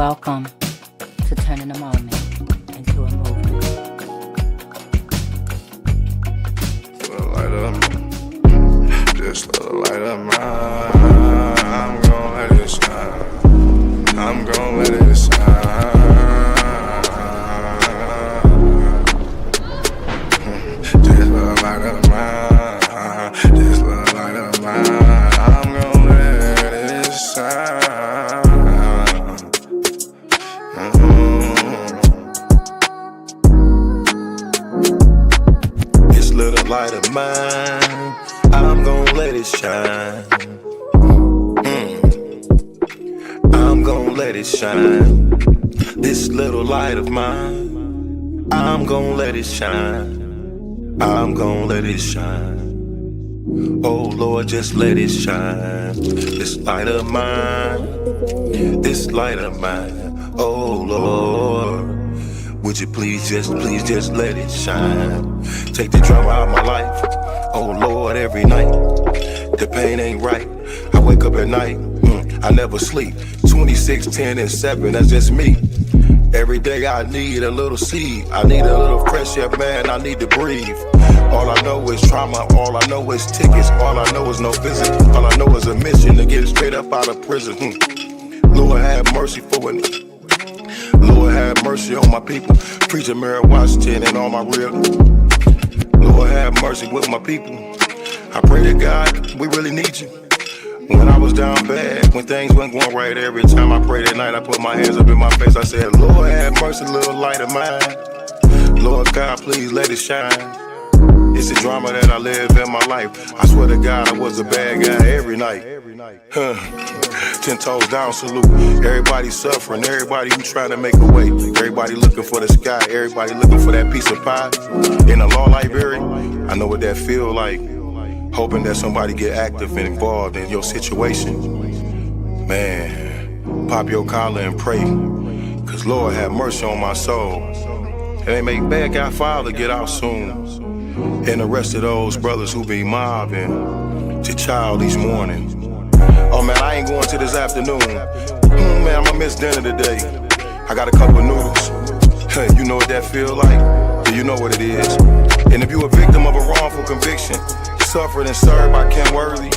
Welcome to turning a moment into a movement. This little light of mine, I'm gon' let it shine. I'm gon' let it shine. This little light of mine, this little light of mine, I'm gon' let it shine. This little light of mine, I'm gon' let it shine. I'm gon' let it shine. This little light of mine, I'm gon' let it shine. I'm gon' let it shine. Oh Lord, just let it shine. This light of mine, this light of mine. Oh Lord, would you please just let it shine. Take the drama out of my life. Oh Lord, every night the pain ain't right. I wake up at night, I never sleep. 26, 10, and 7, that's just me. Every day I need a little seed. I need a little fresh air, man, I need to breathe. All I know is trauma, all I know is tickets. All I know is no visit, all I know is a mission to get straight up out of prison. Lord have mercy for it. Lord have mercy on my people. Preacher Mary Washington and all my real. Lord have mercy with my people. I pray to God, we really need you. When I was down bad, when things weren't going right, every time I prayed at night, I put my hands up in my face. I said, Lord have mercy, little light of mine. Lord God, please let it shine. It's the drama that I live in my life. I swear to God, I was a bad guy every night. 10 toes down, salute. Everybody suffering, everybody who trying to make a way. Everybody looking for the sky, everybody looking for that piece of pie. In a law library, I know what that feel like. Hoping that somebody get active and involved in your situation. Man, pop your collar and pray. Cause Lord have mercy on my soul. And they make bad guy father get out soon. And the rest of those brothers who be mobbing to child each morning. Oh man, I ain't going to this afternoon. Man, I'ma miss dinner today. I got a couple of noodles. You know what that feel like? Yeah, you know what it is. And if you a victim of a wrongful conviction, suffered and served by Ken Worthy,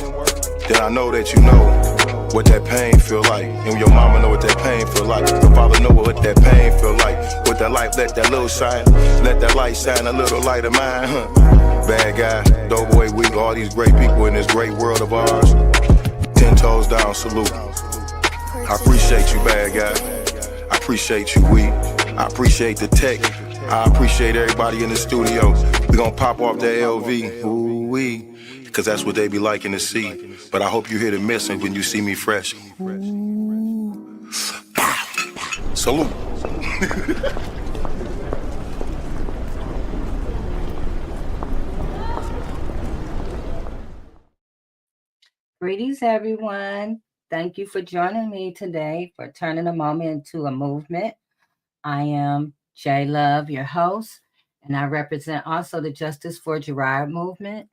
then I know that you know what that pain feel like. And your mama know what that pain feel like. Your father know what that pain feel like. With that light, let that little shine. Let that light shine, a little light of mine. Bad guy, doughboy weak, all these great people in this great world of ours. 10 toes down, salute. I appreciate you, bad guy. I appreciate you, weak. I appreciate the tech. I appreciate everybody in the studio. We gonna pop off that LV, ooh-wee, cause that's what they be liking to see. But I hope you hear the missing when you see me fresh. Salute. Greetings, everyone. Thank you for joining me today for turning a moment into a movement. I am J Love, your host, and I represent also the Justice for Gerard movement.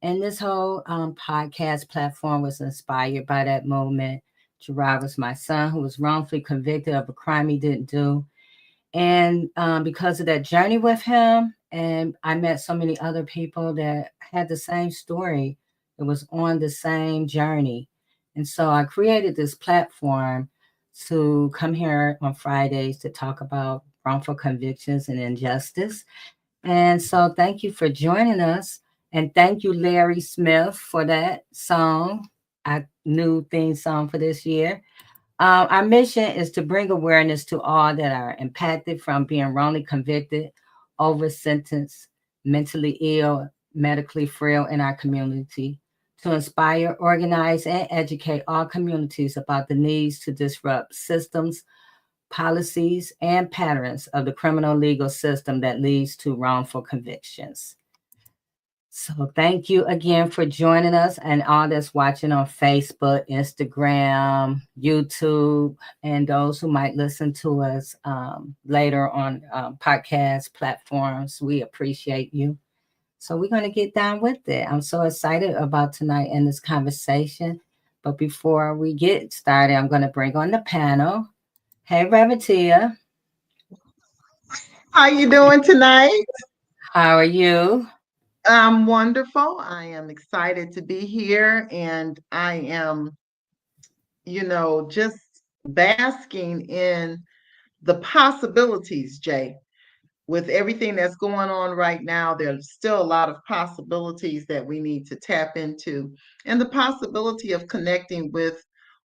And this whole podcast platform was inspired by that movement. Gerard was my son who was wrongfully convicted of a crime he didn't do. And because of that journey with him, and I met so many other people that had the same story. It was on the same journey. And so I created this platform to come here on Fridays to talk about wrongful convictions and injustice. And so thank you for joining us. And thank you, Larry Smith, for that song, our new theme song for this year. Our mission is to bring awareness to all that are impacted from being wrongly convicted, over sentenced, mentally ill, medically frail in our community, to inspire, organize, and educate all communities about the needs to disrupt systems, policies, and patterns of the criminal legal system that leads to wrongful convictions. So thank you again for joining us and all that's watching on Facebook, Instagram, YouTube, and those who might listen to us later on podcast platforms. We appreciate you. So we're going to get down with it. I'm so excited about tonight and this conversation. But before we get started, I'm going to bring on the panel. Hey, Rabatia. How you doing tonight? How are you? I'm wonderful. I am excited to be here and I am, just basking in the possibilities, Jay. With everything that's going on right now, there's still a lot of possibilities that we need to tap into and the possibility of connecting with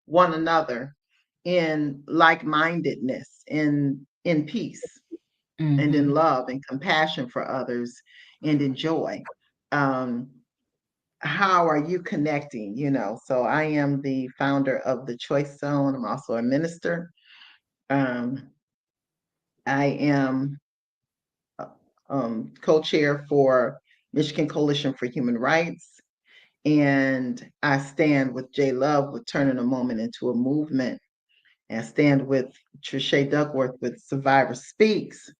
one another in like-mindedness, in peace, and in Mm-hmm. love and compassion for others and in joy. Um, how are you connecting? So I am the founder of the Choice Zone. I'm also a minister. Um, I am co-chair for Michigan Coalition for Human Rights, and I stand with Jay Love with turning a moment into a movement, and I stand with Trisha Duckworth with Survivor Speaks,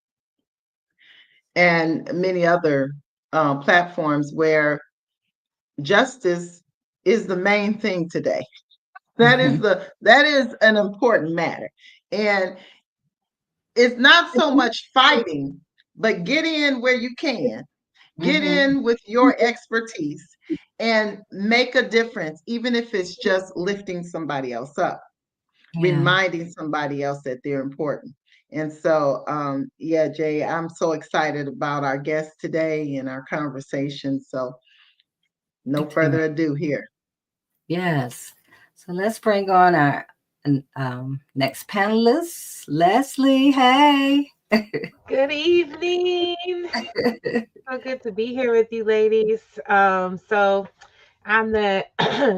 and many other platforms where justice is the main thing today. Mm-hmm. That is an important matter. And it's not so much fighting, but get in where you can. Get Mm-hmm. in with your expertise and make a difference, even if it's just lifting somebody else up, Yeah, reminding somebody else that they're important. And so, yeah, Jay, I'm so excited about our guest today and our conversation. So, me no too. further ado here. Yes. So let's bring on our next panelist, Leslie. Hey. Good evening. So good to be here with you ladies. So I'm the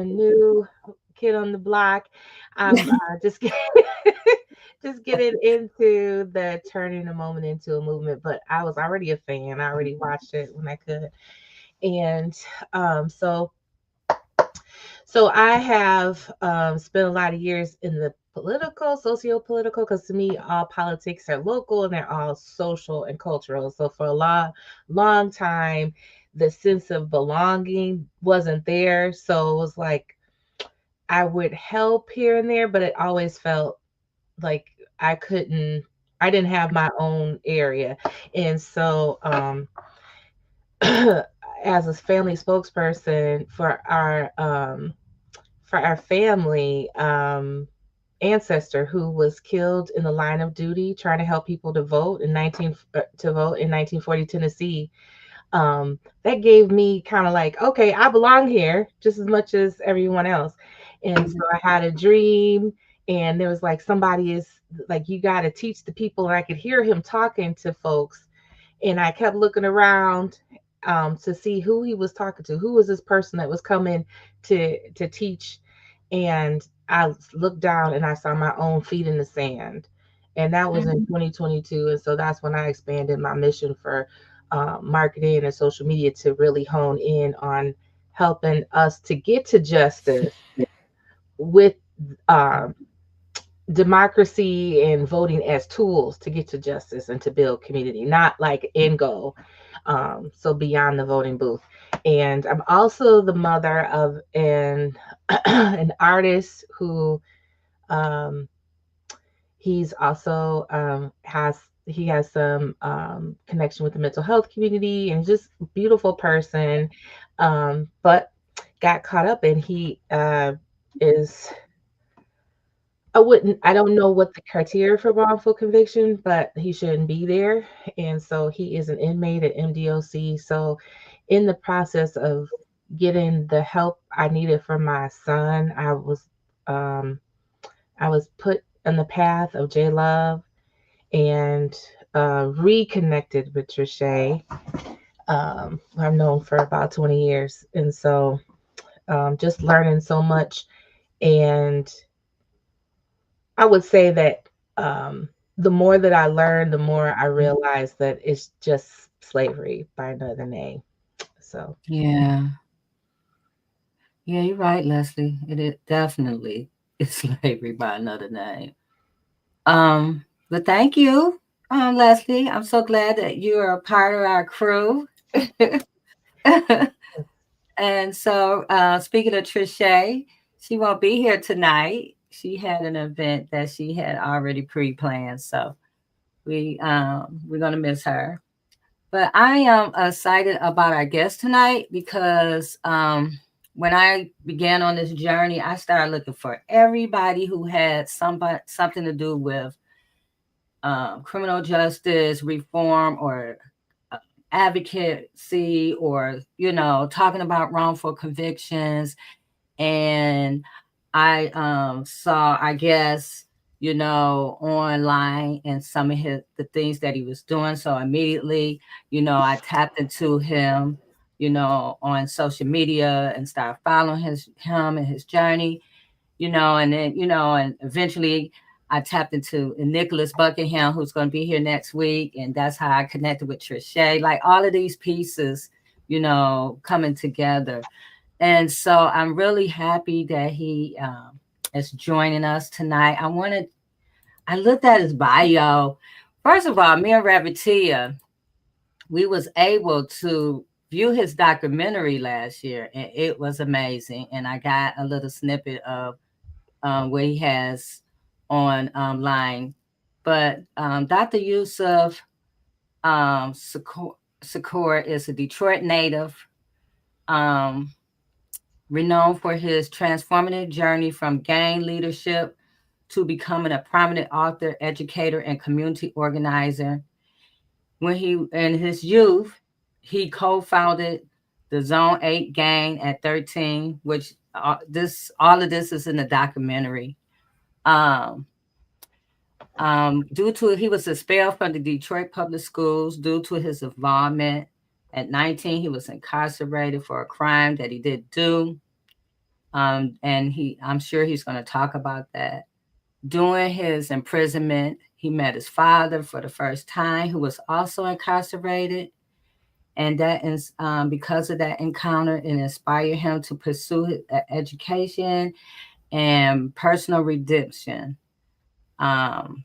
new kid on the block. I'm just just getting into the turning a moment into a movement, but I was already a fan. I already watched it when I could. And um, so so I have spent a lot of years in the political, socio-political, because to me, all politics are local and they're all social and cultural. So for a long time, the sense of belonging wasn't there. So it was like I would help here and there, but it always felt like I didn't have my own area. And so as a family spokesperson for our family ancestor who was killed in the line of duty trying to help people to vote in 1940 Tennessee. That gave me kind of like, okay, I belong here just as much as everyone else. And so I had a dream, and there was like somebody is like, you got to teach the people. And I could hear him talking to folks, and I kept looking around to see who he was talking to. Who was this person that was coming to teach? And I looked down and I saw my own feet in the sand. And that was in 2022. And so that's when I expanded my mission for marketing and social media to really hone in on helping us to get to justice with um, democracy and voting as tools to get to justice and to build community, not like end goal. So beyond the voting booth. And I'm also the mother of an artist who um, he's also has some connection with the mental health community and just beautiful person, but got caught up and he is I don't know what the criteria for wrongful conviction, but he shouldn't be there. And so he is an inmate at MDOC. So, in the process of getting the help I needed for my son, um, I was put on the path of J Love and reconnected with Trisha. I've known for about 20 years. And so, just learning so much. And I would say that the more that I learn, the more I realize that it's just slavery by another name. So, Yeah. Yeah, you're right, Leslie. It is definitely it's slavery by another name. But thank you, Leslie. I'm so glad that you are a part of our crew. And so, speaking of Trisha, she won't be here tonight. she had an event that she had already pre-planned, so we're gonna miss her. But I am excited about our guest tonight because when I began on this journey, I started looking for everybody who had something to do with criminal justice reform or uh, advocacy, or talking about wrongful convictions. And I saw, I guess, online, and some of the things that he was doing. So immediately, I tapped into him, on social media, and started following him and his journey, and then, and eventually I tapped into Nicholas Buckingham, who's going to be here next week. And that's how I connected with Trisha. Like all of these pieces, coming together. And so I'm really happy that he is joining us tonight. I looked at his bio. First of all, me and Ravitia, we was able to view his documentary last year, and it was amazing. And I got a little snippet of what he has on line. But Dr. Yusef Shakur is a Detroit native, um, renowned for his transformative journey from gang leadership to becoming a prominent author, educator, and community organizer. When he in his youth, he co-founded the Zone 8 gang at 13, which all of this is in the documentary. Um, due to he was expelled from the Detroit public schools due to his involvement. At 19, he was incarcerated for a crime that he didn't do. And I'm sure he's going to talk about that. During his imprisonment, he met his father for the first time, who was also incarcerated. And that is because of that encounter, it inspired him to pursue his education and personal redemption. Um,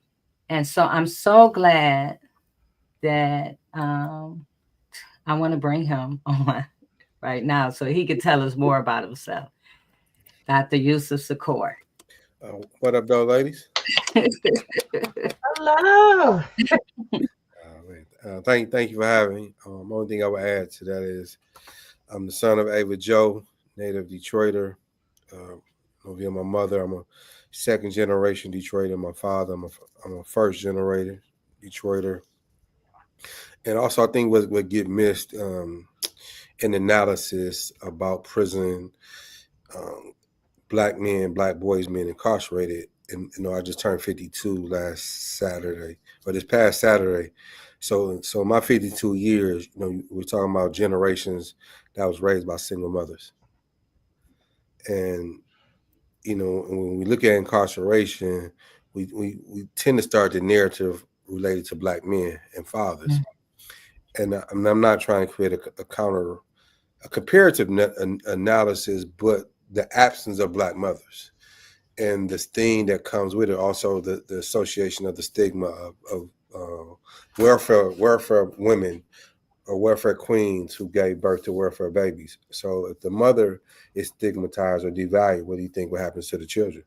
and so I'm so glad that I want to bring him on right now so he could tell us more about himself. Dr. Yusef Shakur. What up, though, ladies? Hello. Thank you for having me. Only thing I would add to that is I'm the son of Ava Joe, native Detroiter. Via my mother, I'm a second generation Detroiter. My father, I'm a first generation Detroiter. And also, I think what get missed in analysis about prison, black men, black boys being incarcerated. And I just turned 52 last Saturday, or this past Saturday. So my 52 years, we're talking about generations that was raised by single mothers. And when we look at incarceration, we tend to start the narrative related to black men and fathers. Mm-hmm. And I'm not trying to create a comparative analysis, but the absence of black mothers and the sting that comes with it, also the association of the stigma of welfare women or welfare queens who gave birth to welfare babies. So if the mother is stigmatized or devalued, what do you think what happens to the children?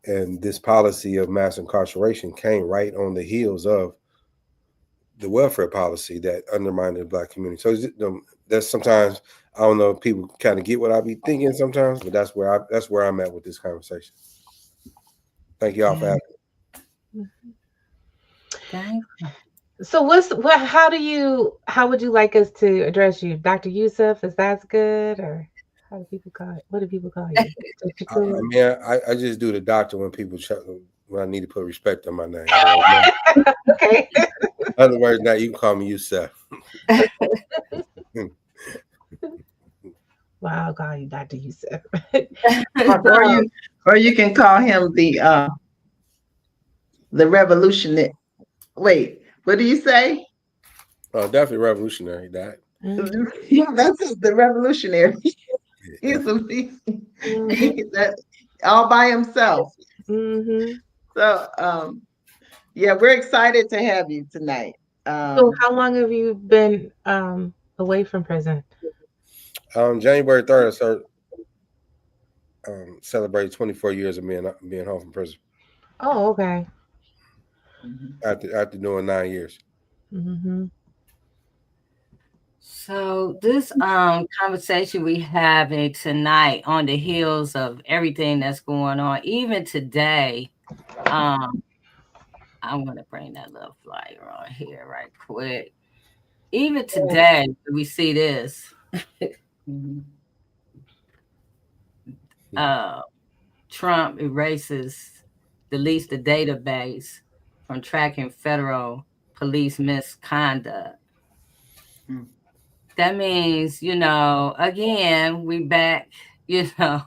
And this policy of mass incarceration came right on the heels of the welfare policy that undermined the black community. So that's sometimes, I don't know if people kind of get what I be thinking sometimes, but that's where I'm at with this conversation. Thank you all for having me. Thank you. So how would you like us to address you? Dr. Yusef, is that good? Or how do people call it? What do people call you? I just do the doctor when when I need to put respect on my name. Okay. Other words, now you can call me Yusef. Wow, I'll call you Dr. Yusef. or you can call him the revolutionary. Wait, what do you say? Oh, definitely revolutionary. That. Mm-hmm. Yeah, that's the revolutionary. He's amazing. That all by himself. Mm-hmm. So, yeah, we're excited to have you tonight. So, how long have you been away from prison? January 3rd, sir. celebrated 24 years of being home from prison Oh, okay. after doing 9 years. Mm-hmm. So this conversation we having tonight on the heels of everything that's going on, even today, um, I'm gonna bring that little flyer on here right quick. Even today, we see this. Mhm. uh, Trump deletes the database from tracking federal police misconduct. Mm. That means, again, we back, you know,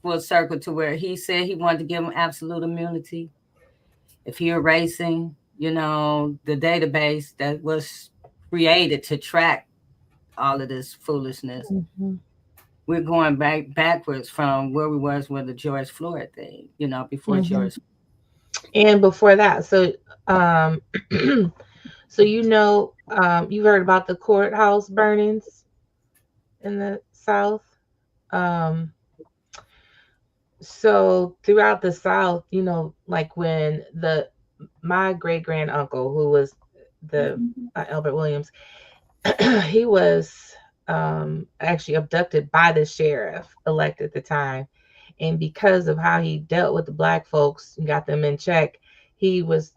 full circle to where he said he wanted to give him absolute immunity. If you're erasing, the database that was created to track all of this foolishness, Mm-hmm. we're going backwards from where we was with the George Floyd thing, before Mm-hmm. George. And before that, so um, so you've heard about the courthouse burnings in the South. Um, so throughout the South, like when my great grand uncle, who was the Albert Williams, he was actually abducted by the sheriff elected at the time, and because of how he dealt with the black folks and got them in check, he was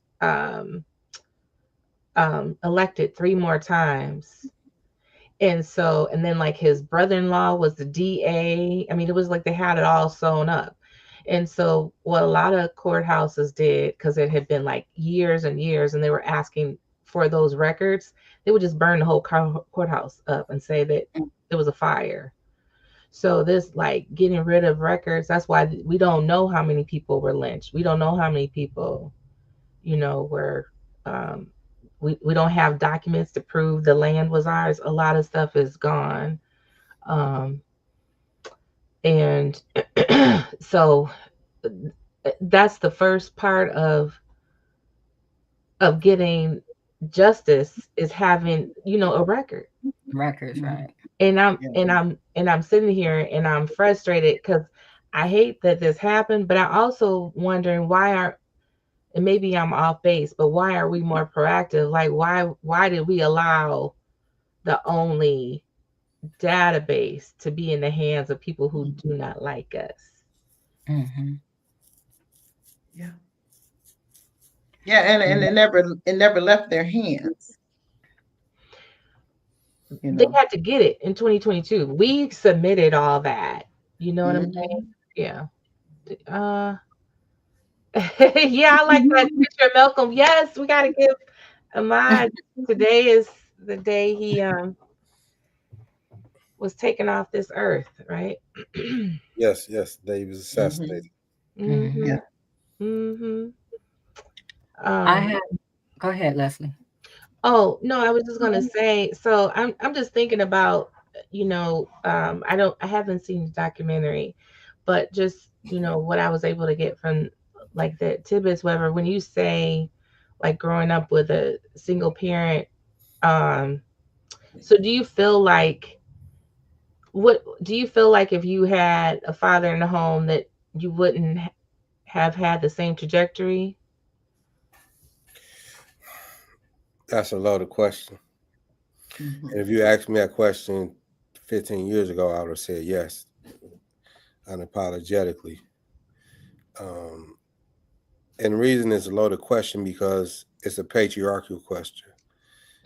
elected 3 more times. And then like his brother-in-law was the DA. I mean, it was like they had it all sewn up. And so what a lot of courthouses did, because it had been like years and years and they were asking for those records, they would just burn the whole courthouse up and say that it was a fire. So this like getting rid of records, that's why we don't know how many people were lynched. We don't know how many people, were um, we don't have documents to prove the land was ours. A lot of stuff is gone. Um, and so that's the first part of getting justice, is having, a record. Records, right? And I'm Yeah. and I'm sitting here and I'm frustrated because I hate that this happened, but I also wondering and maybe I'm off base, but why are we more proactive? Like why did we allow the only database to be in the hands of people who do not like us? Mm-hmm. Yeah. Yeah, and it never left their hands. They had to get it in 2022. We submitted all that. You know what I'm Mhm. saying? Yeah. Yeah, I like that picture, Malcolm. Yes, we got to give Ahmad. Today is the day he was taken off this earth, right? Yes, Dave was assassinated. Mm-hmm. Mm-hmm. Yeah. Mm-hmm. I Um, have. Go ahead, Leslie. oh no, I was just gonna say, so I'm just thinking about, I haven't seen the documentary, but just, what I was able to get from like the tidbits, whatever, when you say like growing up with a single parent, um, so what do you feel like if you had a father in the home that you wouldn't have had the same trajectory? That's a loaded question. Mhm. And if you asked me that question 15 years ago, I would have said yes, unapologetically. Um, and the reason it's a loaded question because it's a patriarchal question,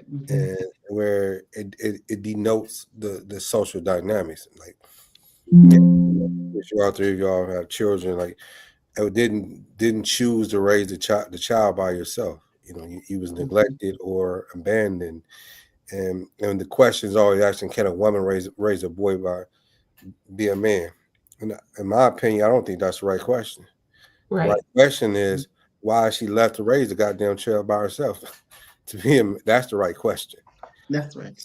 Mhm. and where it denotes the social dynamics. Like, all three of y'all have children. Like, didn't choose to raise the child by yourself. You was neglected or abandoned. And the question is always asking, can a woman raise a boy be a man? And in my opinion, I don't think that's the right question. The Right. right question is, why is she left to raise the goddamn child by herself? To me, that's the right question. That's right.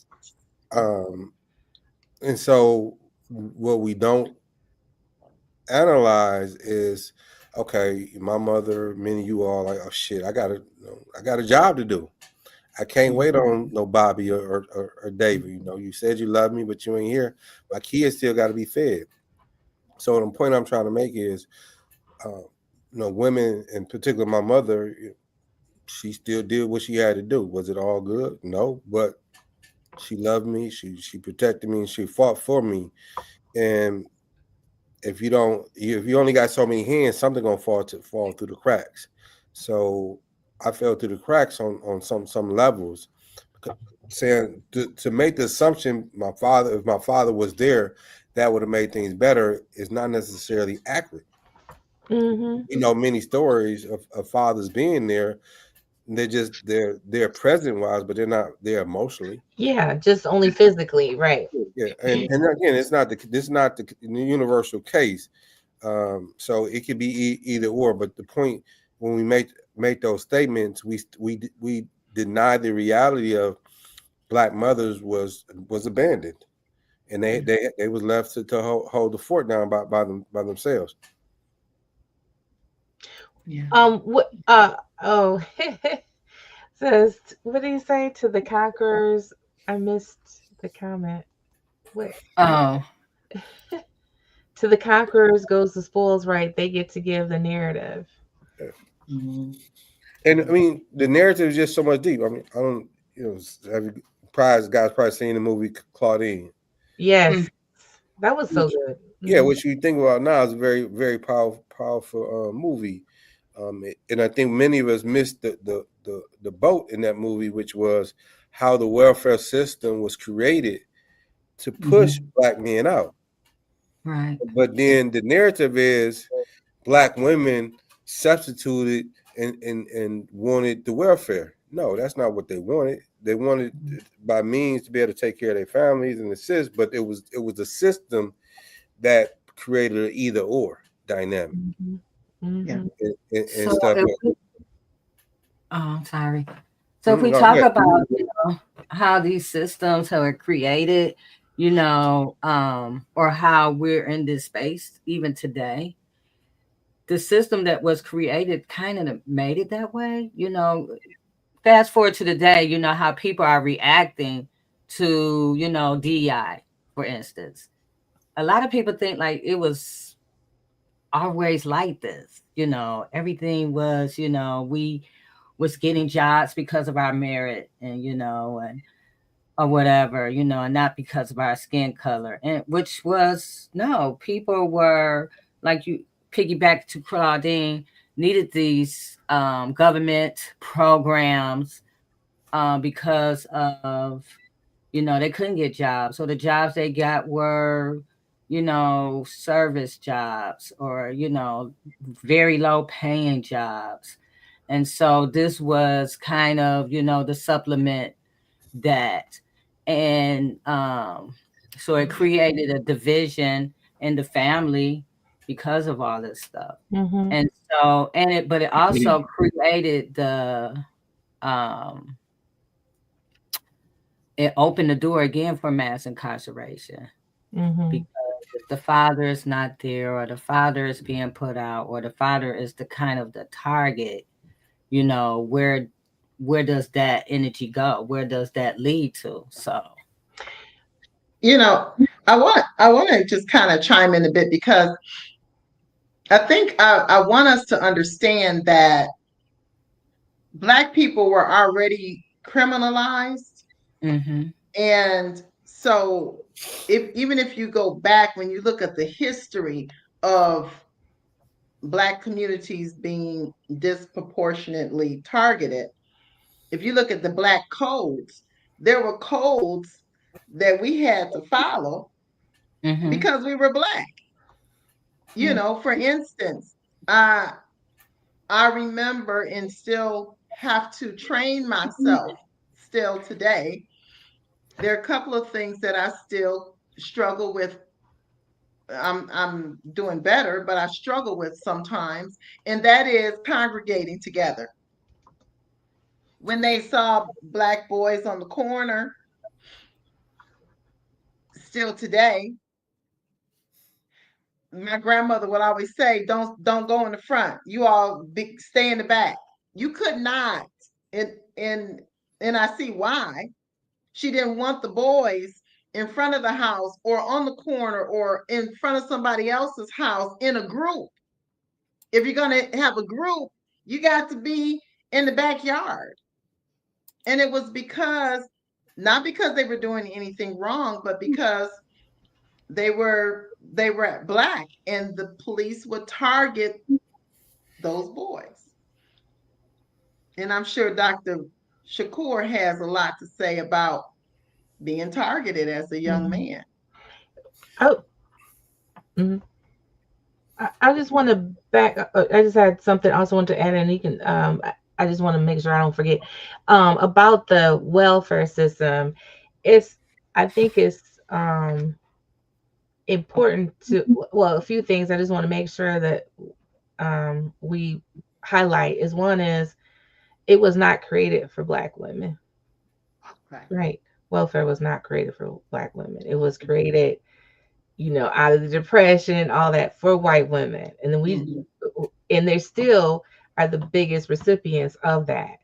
And so what we don't analyze is, okay, my mother, many of you all like, oh shit, I got a job to do. I can't wait on no Bobby or David. You said you love me, but you ain't here. My kids still got to be fed. So the point I'm trying to make is, women, in particular, my mother, she still did what she had to do. Was it all good? No, but she loved me. She protected me, and she fought for me. And if you only got so many hands, something gonna fall through the cracks. So I fell through the cracks on some levels. Saying to make the assumption if my father was there, that would have made things better is not necessarily accurate. Mm-hmm. You know, many stories of fathers being there. They're present wise, but they're not there emotionally. Yeah, just only physically, right? Yeah, and again, this is not the universal case. So it could be either or. But the point when we make those statements, we deny the reality of black mothers was abandoned, and they was left to hold the fort down by themselves. Yeah. What? Oh, says, what did he say to the conquerors? I missed the comment. What? Oh, To the conquerors goes the spoils, right? They get to give the narrative. Mm-hmm. And I mean, the narrative is just so much deep. I mean, I don't, have you guys probably seen the movie Claudine? Yes, mm, that was so Which, good. yeah, Hmm. what you think about now is a very, very powerful movie. And I think many of us missed the boat in that movie, which was how the welfare system was created to push mhm, black men out. right. But then the narrative is black women substituted and wanted the welfare. No, that's not what they wanted. They wanted by means to be able to take care of their families and assist, but it was a system that created an either or dynamic Hmm. Yeah. Hmm. and So stuff. if we, oh, sorry. So if we No, talk yeah. about, how these systems are created, or how we're in this space even today, the system that was created kind of made it that way. Fast forward to today, how people are reacting to, DEI, for instance. A lot of people think like it was always like this. Everything was, we was getting jobs because of our merit and, and or whatever, and not because of our skin color. And which was no, people were like you piggyback to Claudine, needed these government programs because of they couldn't get jobs. So the jobs they got were, service jobs or, very low paying jobs. And so this was kind of, the supplement that. And so it created a division in the family because of all this stuff. Hmm. And so, but it also created um, it opened the door again for mass incarceration Hmm. because if the father is not there or the father is being put out or the father is the kind of the target, where does that energy go? Where does that lead to? So You know, I want to just kind of chime in a bit because I think I want us to understand that Black people were already criminalized. mhm, And so even if you go back, when you look at the history of Black communities being disproportionately targeted, if you look at the Black codes, there were codes that we had to follow mhm, because we were Black. yeah, For instance, I remember and still have to train myself still today. There are a couple of things that I still struggle with. I'm doing better, but I struggle with sometimes, and that is congregating together. When they saw Black boys on the corner, still today, my grandmother would always say, "Don't go in the front. You all stay in the back." You could not, and and I see why. She didn't want the boys in front of the house or on the corner or in front of somebody else's house in a group. If you're going to have a group, you got to be in the backyard. And it was not because they were doing anything wrong, but because they were Black, and the police would target those boys. And I'm sure Dr. Shakur has a lot to say about being targeted as a young man. Oh, mhm. I just want to back. I just had something I also want to add, and you can. I just want to make sure I don't forget about the welfare system. It's. I think it's important to. Well, a few things. I just want to make sure that we highlight is one is it was not created for Black women. Right. Welfare was not created for Black women. It was created, out of the depression, all that for white women. And then and they still are the biggest recipients of that.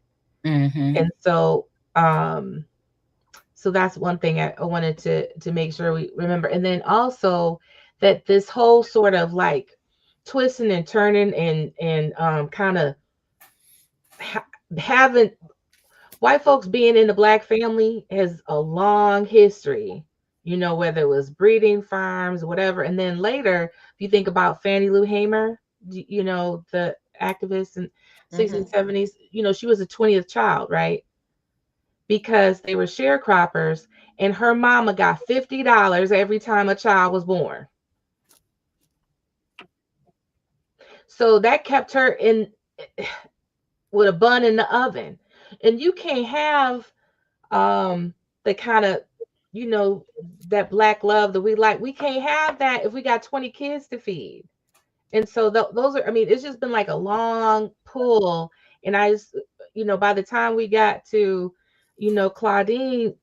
Mm-hmm. And so that's one thing I wanted to make sure we remember. And then also that this whole sort of like twisting and turning and kind of having white folks being in the Black family has a long history, whether it was breeding farms, whatever. And then later, if you think about Fannie Lou Hamer, the activist in 60s, 70s, she was the 20th child, right? Because they were sharecroppers and her mama got $50 every time a child was born. So that kept her in with a bun in the oven. And you can't have the kind of that Black love that we like. We can't have that if we got 20 kids to feed. And so those are, I mean, it's just been like a long pull. And I just, by the time we got to, Claudine,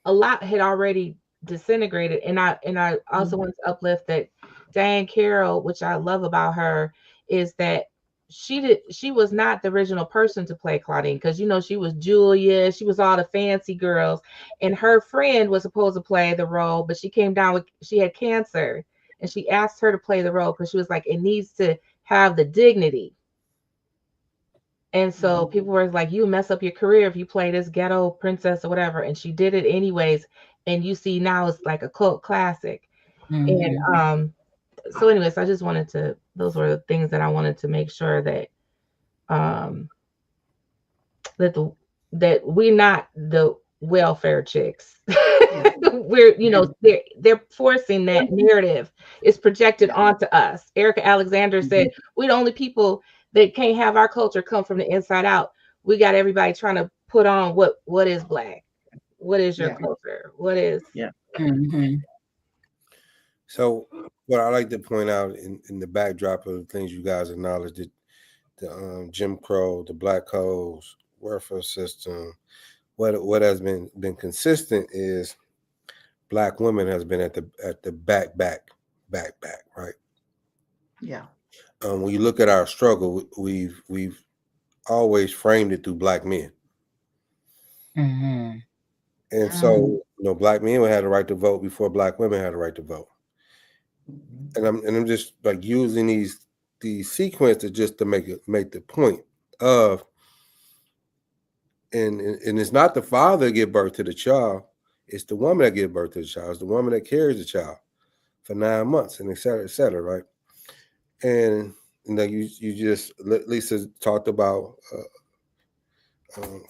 a lot had already disintegrated. And I also want to uplift that Diane Carroll, which I love about her, is that she was not the original person to play Claudine, because she was Julia, she was all the fancy girls, and her friend was supposed to play the role, but she had cancer, and she asked her to play the role because she was like, it needs to have the dignity. And so people were like, you mess up your career if you play this ghetto princess or whatever. And she did it anyways. And you see now it's like a cult classic. Mm-hmm. And so anyways, I just wanted to, those were the things that I wanted to make sure that that we're not the welfare chicks. We're, they're forcing that narrative. It's projected onto us. Erica Alexander said, we're the only people that can't have our culture come from the inside out. We got everybody trying to put on what is Black, what is your culture, what is Mm-hmm. So, what I like to point out in the backdrop of the things you guys acknowledged, the Jim Crow, the Black codes, welfare system, what has been consistent is Black women has been at the back, right? Yeah. When you look at our struggle, we've always framed it through Black men. Mm-hmm. And so, Black men had the right to vote before Black women had the right to vote. And I'm just like using these sequences just to make the point of, and it's not the father that give birth to the child, it's the woman that give birth to the child, it's the woman that carries the child for 9 months, and et cetera, right? And you just, Lisa talked about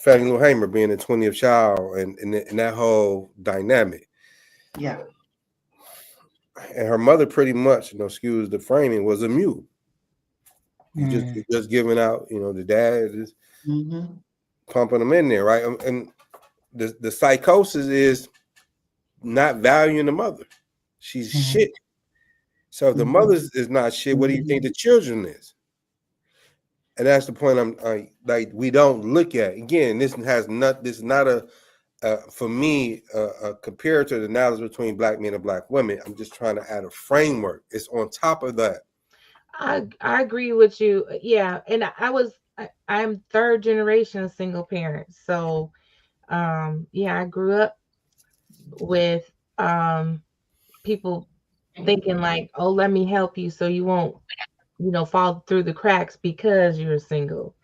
Fannie Lou Hamer being the 20th child and that whole dynamic. Yeah. And her mother pretty much, excuse the framing, was a mute. You just giving out, the dad is pumping them in there, right? And the psychosis is not valuing the mother. She's shit. So if the mother is not shit, what do you think the children is? And that's the point I'm like, we don't look at. Again, this is not a for me a comparative analysis between Black men and Black women. I'm just trying to add a framework. It's on top of that. I agree with you. Yeah. And I'm third generation single parent. So I grew up with people thinking like, oh, let me help you so you won't, fall through the cracks because you're single.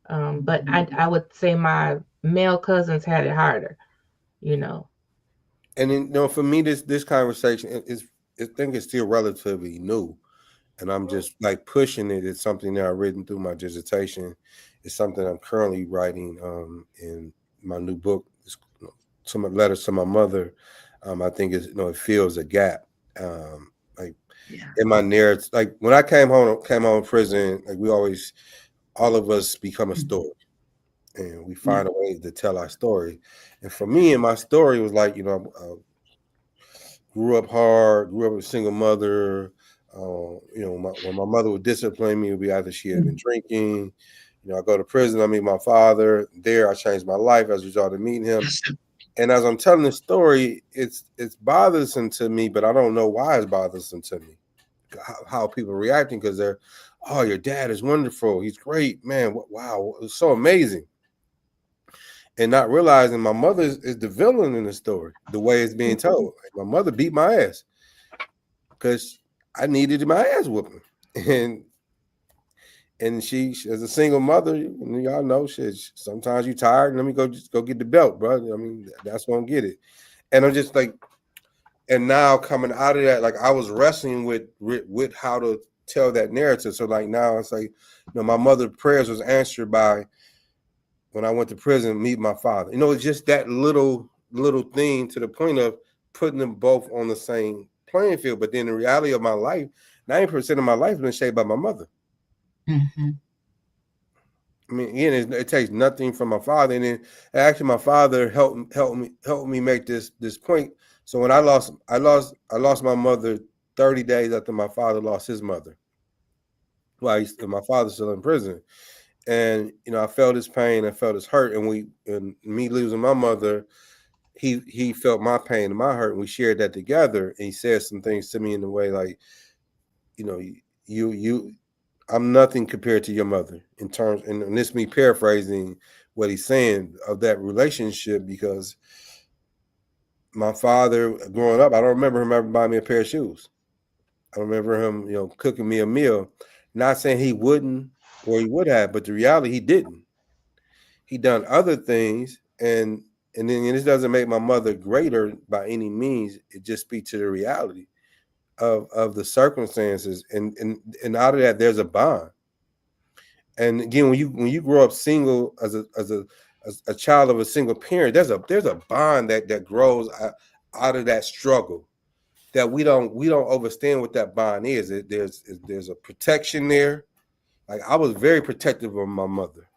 But I would say my male cousins had it harder, you know. And then, for me, this conversation is, I think it's still relatively new, and I'm just like pushing it. It's something that I've written through my dissertation. It's something I'm currently writing in my new book. It's, some letters to my mother. I think it fills a gap. Like in my narrative, like when I came home from prison, like all of us become a story, and we find a way to tell our story. And for me, and my story was like, grew up hard, grew up with a single mother. When my mother would discipline me, it would be after she had been drinking. I go to prison, I meet my father. There, I changed my life as a result of meeting him. And as I'm telling the story, it's bothersome to me, but I don't know why it's bothersome to me. How people are reacting, because they're, oh, your dad is wonderful. He's great, man. Wow, it's so amazing. And not realizing my mother is the villain in the story, the way it's being told. Like, my mother beat my ass because I needed my ass whooping. And she, as a single mother, y'all know, sometimes you tired and let me just go get the belt, bro. I mean, that's gonna get it. And I'm just like, and now coming out of that, like I was wrestling with how to tell that narrative. So like now it's like, my mother's prayers was answered by, when I went to prison, meet my father. It's just that little thing, to the point of putting them both on the same playing field. But then the reality of my life, 90% of my life has been shaped by my mother. Mm-hmm. I mean, again, it takes nothing from my father. And then actually my father helped me make this point. So when I lost my mother 30 days after my father lost his mother, while my father's still in prison. And I felt his pain, I felt his hurt, and me losing my mother, he felt my pain and my hurt, and we shared that together. And he said some things to me in the way like, you I'm nothing compared to your mother in terms, and this me paraphrasing what he's saying of that relationship, because my father growing up, I don't remember him ever buying me a pair of shoes. I don't remember him, cooking me a meal. Not saying he wouldn't or he would have, but the reality, he didn't. He done other things, and this doesn't make my mother greater by any means. It just speaks to the reality of the circumstances, and out of that, there's a bond. And again, when you grow up single as a child of a single parent, there's a bond that grows out of that struggle that we don't understand what that bond is. There's a protection there. Like I was very protective of my mother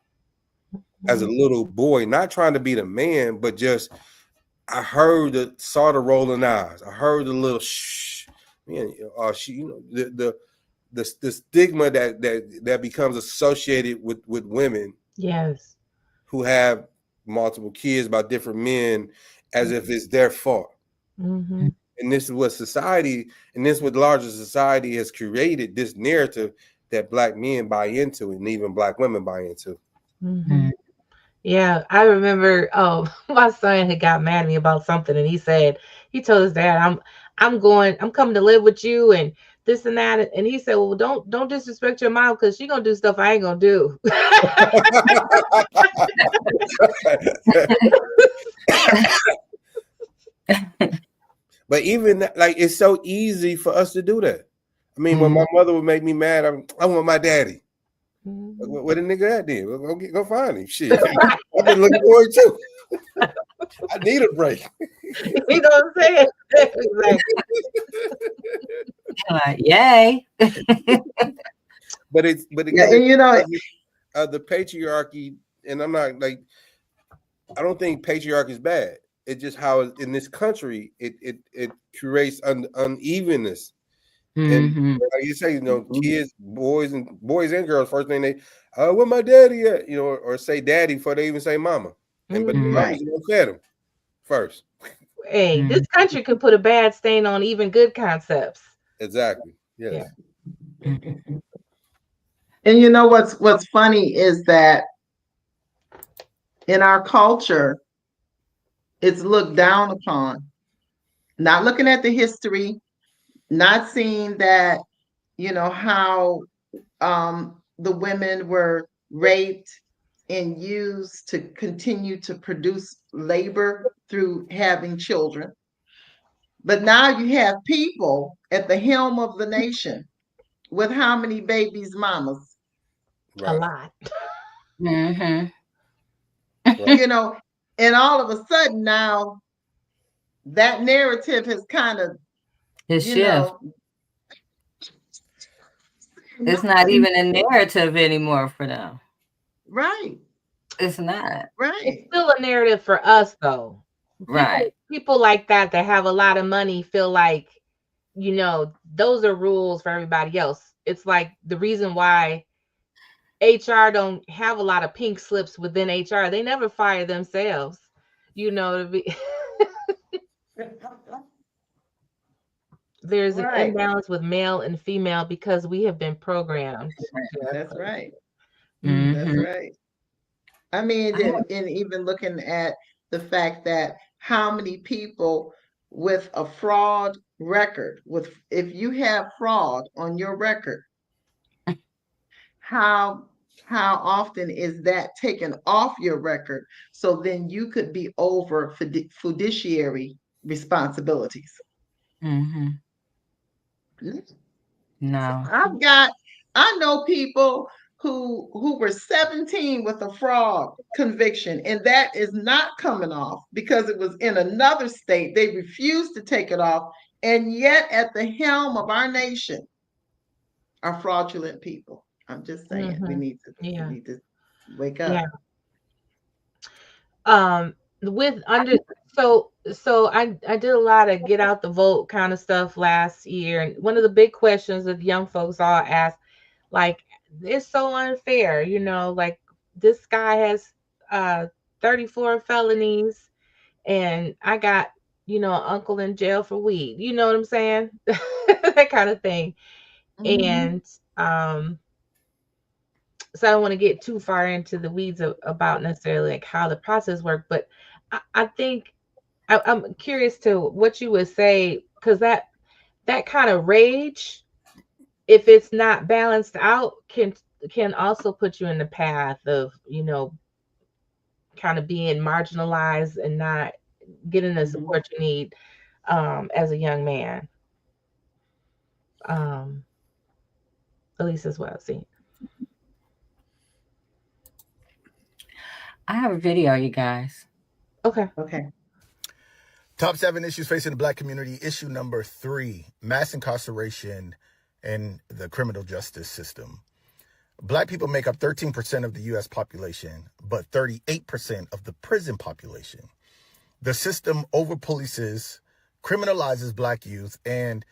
as a little boy, not trying to be the man, but just I saw the rolling eyes. I heard the little shh. Man, she, the stigma that becomes associated with women, Yes, who have multiple kids by different men, as if it's their fault. mm-hmm. And this is what society, and this is what larger society has created, this narrative that Black men buy into, and even Black women buy into. Mm-hmm. Yeah, I remember. Oh, my son had got mad at me about something, and he told his dad, I'm coming to live with you, and this and that." And he said, "Well, don't disrespect your mom, because she gonna do stuff I ain't gonna do." But even like, it's so easy for us to do that. I mean, when my mother would make me mad, I want my daddy. Mm-hmm. Where the nigga at then? Go find him. Shit, I've been looking for him too. I need a break. You know what I'm saying? Exactly. Yay. But again, the patriarchy, and I'm not like, I don't think patriarchy is bad. It's just how in this country it creates unevenness. And like you say, kids, boys and girls, first thing they, where my daddy at? Or say daddy before they even say mama. And but the mamas gonna fed them first. Hey, this country could put a bad stain on even good concepts. Exactly. Yes. Yeah. And what's funny is that in our culture, it's looked down upon not looking at the history, not seeing that, how the women were raped and used to continue to produce labor through having children. But now you have people at the helm of the nation with how many babies mamas? A Right. lot. Mm-hmm. Right. And all of a sudden now that narrative has kind of, It you shift. know, It's not even a narrative anymore for them. right, It's not. It's right. still a narrative for us though. Right. People like that have a lot of money feel like, those are rules for everybody else. It's like the reason why HR don't have a lot of pink slips within HR. They never fire themselves. To be there's an Right. imbalance with male and female because we have been programmed. That's right. Mm. That's Mm-hmm. right. I mean, I and even looking at the fact that how many people with a fraud record, if you have fraud on your record, how how often is that taken off your record so then you could be over fiduciary responsibilities? mm-hmm. No. I know people who were 17 with a fraud conviction, and that is not coming off because it was in another state. They refused to take it off, and yet at the helm of our nation are fraudulent people. I'm just saying we Mhm. need to we Yeah. need to wake Yeah. up. With under so I did a lot of get out the vote kind of stuff last year, and one of the big questions that young folks all ask, like, it's so unfair, like this guy has uh 34 felonies and I got, uncle in jail for weed. You know what I'm saying? That kind of thing. Mhm. And so I don't want to get too far into the weeds about necessarily like how the process worked, but I think I'm curious to what you would say, because that kind of rage, if it's not balanced out, can also put you in the path of, kind of being marginalized and not getting the Mhm. support you need as a young man. Um, at least as well. See. I have a video, you guys. Okay. Okay. Top 7 issues facing the Black community. Issue number 3, mass incarceration and the criminal justice system. Black people make up 13% of the U.S. population, but 38% of the prison population. The system over-polices, criminalizes Black youth, and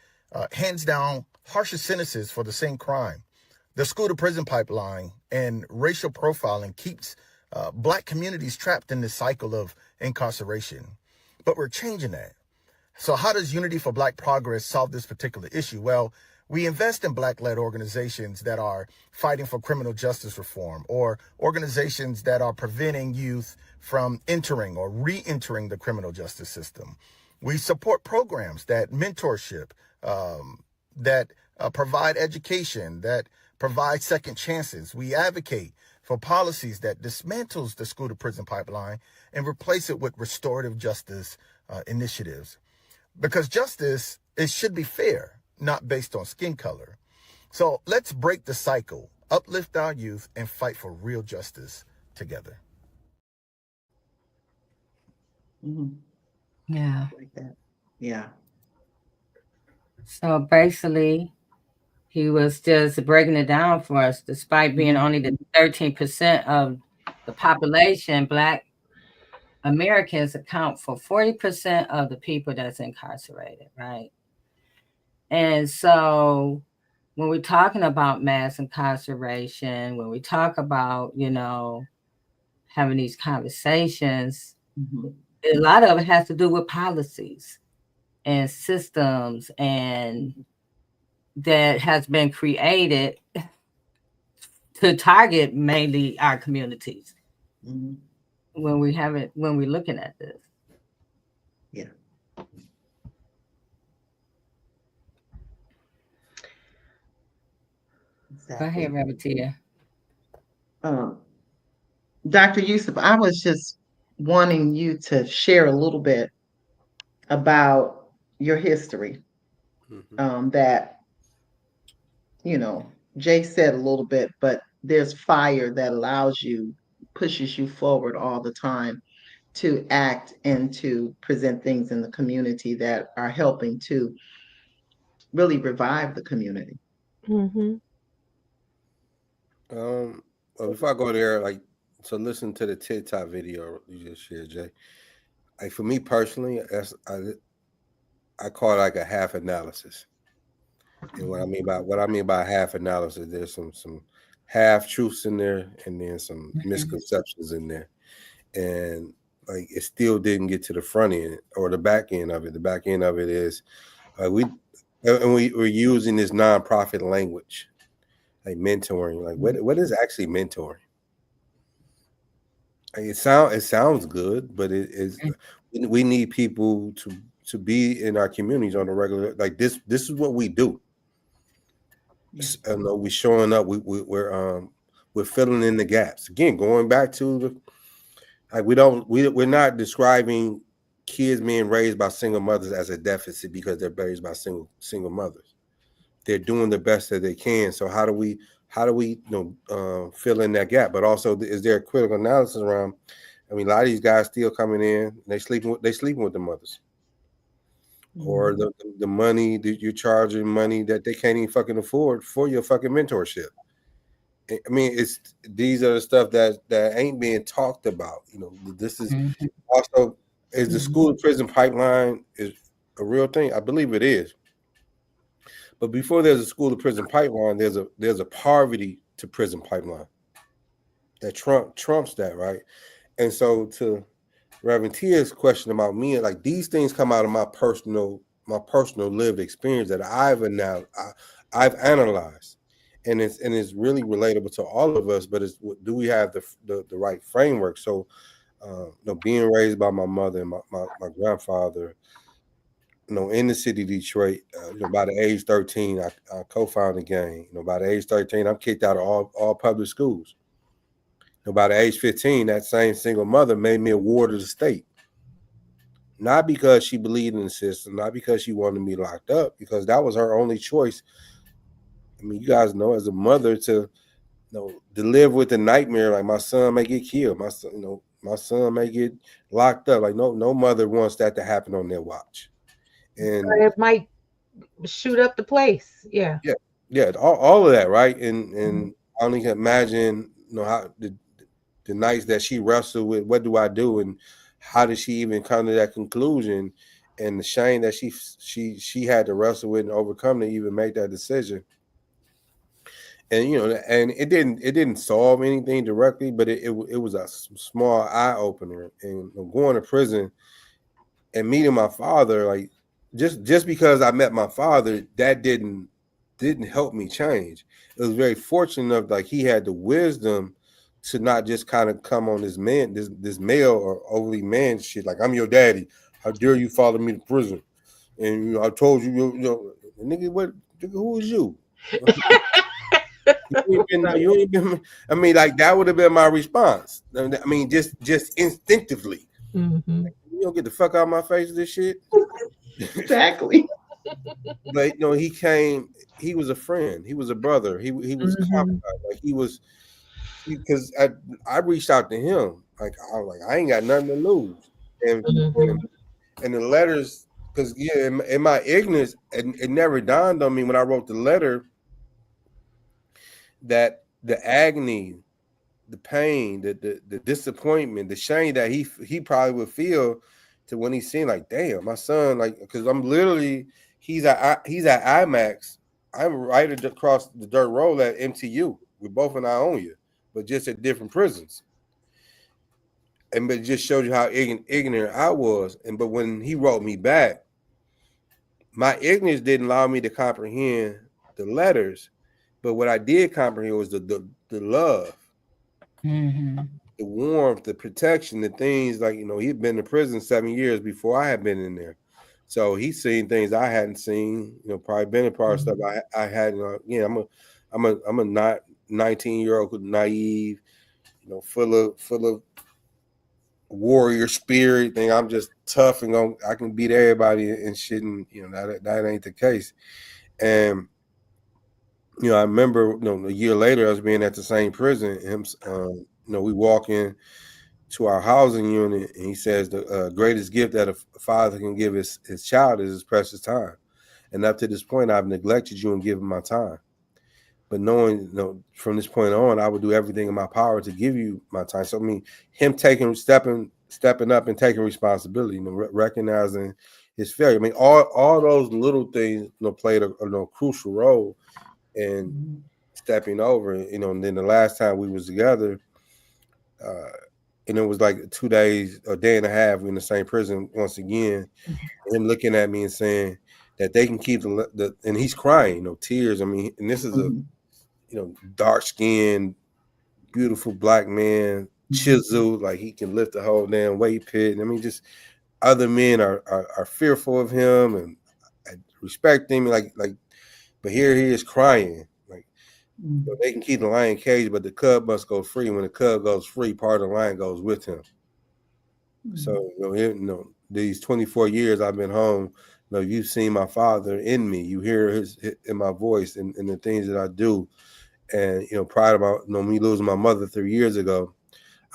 hands down harsher sentences for the same crime. The school-to-prison pipeline and racial profiling keeps Black communities trapped in this cycle of incarceration. But we're changing that. So how does Unity for Black Progress solve this particular issue? Well, we invest in Black-led organizations that are fighting for criminal justice reform, or organizations that are preventing youth from entering or re-entering the criminal justice system. We support programs that mentorship, that provide education, that provide second chances. We advocate for policies that dismantles the school to prison pipeline and replace it with restorative justice initiatives. Because justice, it should be fair, not based on skin color. So let's break the cycle, uplift our youth, and fight for real justice together. Mhm. Yeah. Like that. Yeah. So basically, he was just breaking it down for us. Despite being Mhm. only the 13% of the population, Black Americans account for 40% of the people that's incarcerated, right? And so when we're talking about mass incarceration, when we talk about, having these conversations, Mhm. a lot of it has to do with policies and systems and that has been created to target mainly our communities Mhm. when we're looking at this. Yeah. Go ahead, Exactly. Revertia. Um, Dr. Yusuf, I was just wanting you to share a little bit about your history. Mm-hmm. That, you know, Jay said a little bit, but there's fire that allows you, pushes you forward all the time to act and to present things in the community that are helping to really revive the community. Mm-hmm. Well, before I go there, like, so listen to the TikTok video you just shared, Jay. Like for me personally, I call it like a half analysis. And what I mean by half analysis, there's some half truths in there, and then some Mhm. misconceptions in there, and like it still didn't get to the front end or the back end of it. The back end of it is we're using this nonprofit language like mentoring. Like what is actually mentoring? Like, it sounds good, but it is we need people to be in our communities on a regular like this. This is what we do. Yeah. No, we showing up. We're filling in the gaps. Again, going back to the like we're not describing kids being raised by single mothers as a deficit because they're raised by single mothers. They're doing the best that they can. So how do we fill in that gap? But also, is there a critical analysis around? I mean, a lot of these guys still coming in. They sleeping with the mothers, or Mhm. the money that you're charging money that they can't even fucking afford for your fucking mentorship. I mean, it's these are the stuff that ain't being talked about. This is Mhm. also is the Mhm. school to prison pipeline is a real thing. I believe it is. But before there's a school to prison pipeline, there's a poverty to prison pipeline that trumps that, right? And so to Reverend Tia's question about me, like these things come out of my personal lived experience that I've analyzed, and it's really relatable to all of us. But do we have the right framework? So, being raised by my mother and my grandfather, in the city of Detroit, by the age 13, I co-founded a gang. By the age 13, I'm kicked out of all public schools. By the age 15, that same single mother made me a ward of the state. Not because she believed in the system, not because she wanted me locked up, because that was her only choice. I mean, you guys know, as a mother, to live with the nightmare, like my son may get killed, my son may get locked up. Like no mother wants that to happen on their watch. And It might shoot up the place. Yeah. yeah, yeah, all of that, right? Mhm. And I only can imagine, how the nights that she wrestled with, what do I do, and how did she even come to that conclusion, and the shame that she had to wrestle with and overcome to even make that decision. And and it didn't solve anything directly, but it was a small eye opener. And going to prison and meeting my father, like just because I met my father, that didn't help me change. It was very fortunate enough, like he had the wisdom to not just kind of come on this male or overly man shit. Like, I'm your daddy. How dare you follow me to prison? And I told you, nigga, what? Nigga, who is you? You ain't been. I mean, like that would have been my response. I mean, just instinctively. Mm-hmm. You don't get the fuck out of my face with this shit. Exactly. But he came. He was a friend. He was a brother. He was Mm-hmm. confidant. Like he was. Because I reached out to him. Like I was like, I ain't got nothing to lose. And Mm-hmm. and, and the letters, because yeah, in my ignorance, it never dawned on me when I wrote the letter that the agony, the pain, the disappointment, the shame that he probably would feel to when he's seen, like, damn, my son, like, because I'm literally he's at IMAX. I'm right across the dirt road at MTU. We're both in Ionia, but just at different prisons. And but it just showed you how ignorant I was. And but when he wrote me back, my ignorance didn't allow me to comprehend the letters, but what I did comprehend was the love, Mhm. the warmth, the protection, the things, like, he'd been in prison 7 years before I had been in there. So he's seen things I hadn't seen, probably been a part of stuff Mhm. I hadn't. I'm a not 19-year-old naive, full of warrior spirit thing. I'm just tough and I can beat everybody and shit. And that ain't the case. And I remember a year later, us being at the same prison. Him, we walk in to our housing unit, and he says the greatest gift that a father can give his child is his precious time. And up to this point, I've neglected you and given my time. But knowing, from this point on, I would do everything in my power to give you my time. So I mean, him stepping up and taking responsibility, recognizing his failure. I mean, all those little things, played a crucial role in stepping over. And then the last time we was together, and it was like 2 days, a day and a half, we in the same prison once again. And him looking at me and saying that they can keep the and he's crying, tears. I mean, and this is a dark skinned, beautiful black man, chiseled, like he can lift the whole damn weight pit. And I mean, just other men are fearful of him and respect him, like. But here he is crying, like they can keep the lion caged, but the cub must go free. When the cub goes free, part of the lion goes with him. So these 24 years I've been home. You've seen my father in me. You hear his in my voice and the things that I do. And prior to me losing my mother 3 years ago,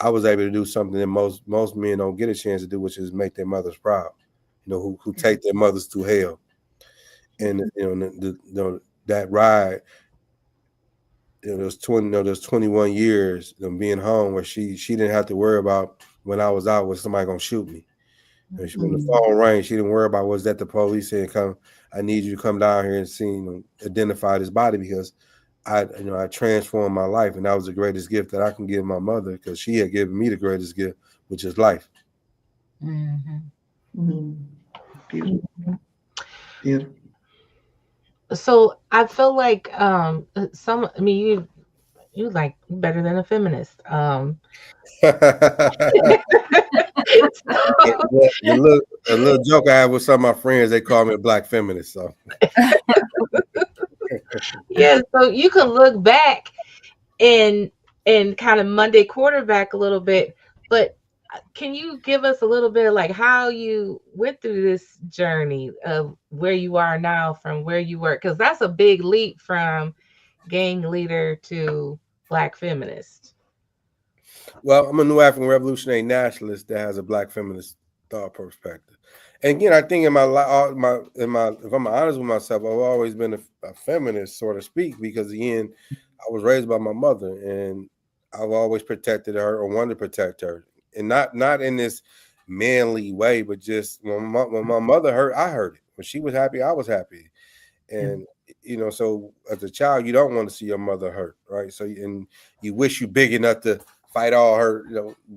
I was able to do something that most men don't get a chance to do, which is make their mothers proud. Who take their mothers to hell. And that ride, there's 21 years being home where she didn't have to worry about when I was out was somebody gonna shoot me. When the phone rang, she didn't worry about was that the police saying, "Come, I need you to come down here and see, identify this body," because I transformed my life, and that was the greatest gift that I can give my mother, because she had given me the greatest gift, which is life. Beautiful. Beautiful. So I feel like you like better than a feminist. A little joke I have with some of my friends, they call me a black feminist. So yeah, so you can look back and kind of Monday quarterback a little bit, but can you give us a little bit of like how you went through this journey of where you are now from where you were? Because that's a big leap from gang leader to black feminist. Well, I'm a new African revolutionary nationalist that has a black feminist thought perspective. And again, I think if I'm honest with myself, I've always been a feminist, so to speak, because again, I was raised by my mother, and I've always protected her or wanted to protect her, and not in this manly way, but just when my mother hurt, I hurt it. When she was happy, I was happy, and so as a child, you don't want to see your mother hurt, right? So and you wish you big enough to fight all her,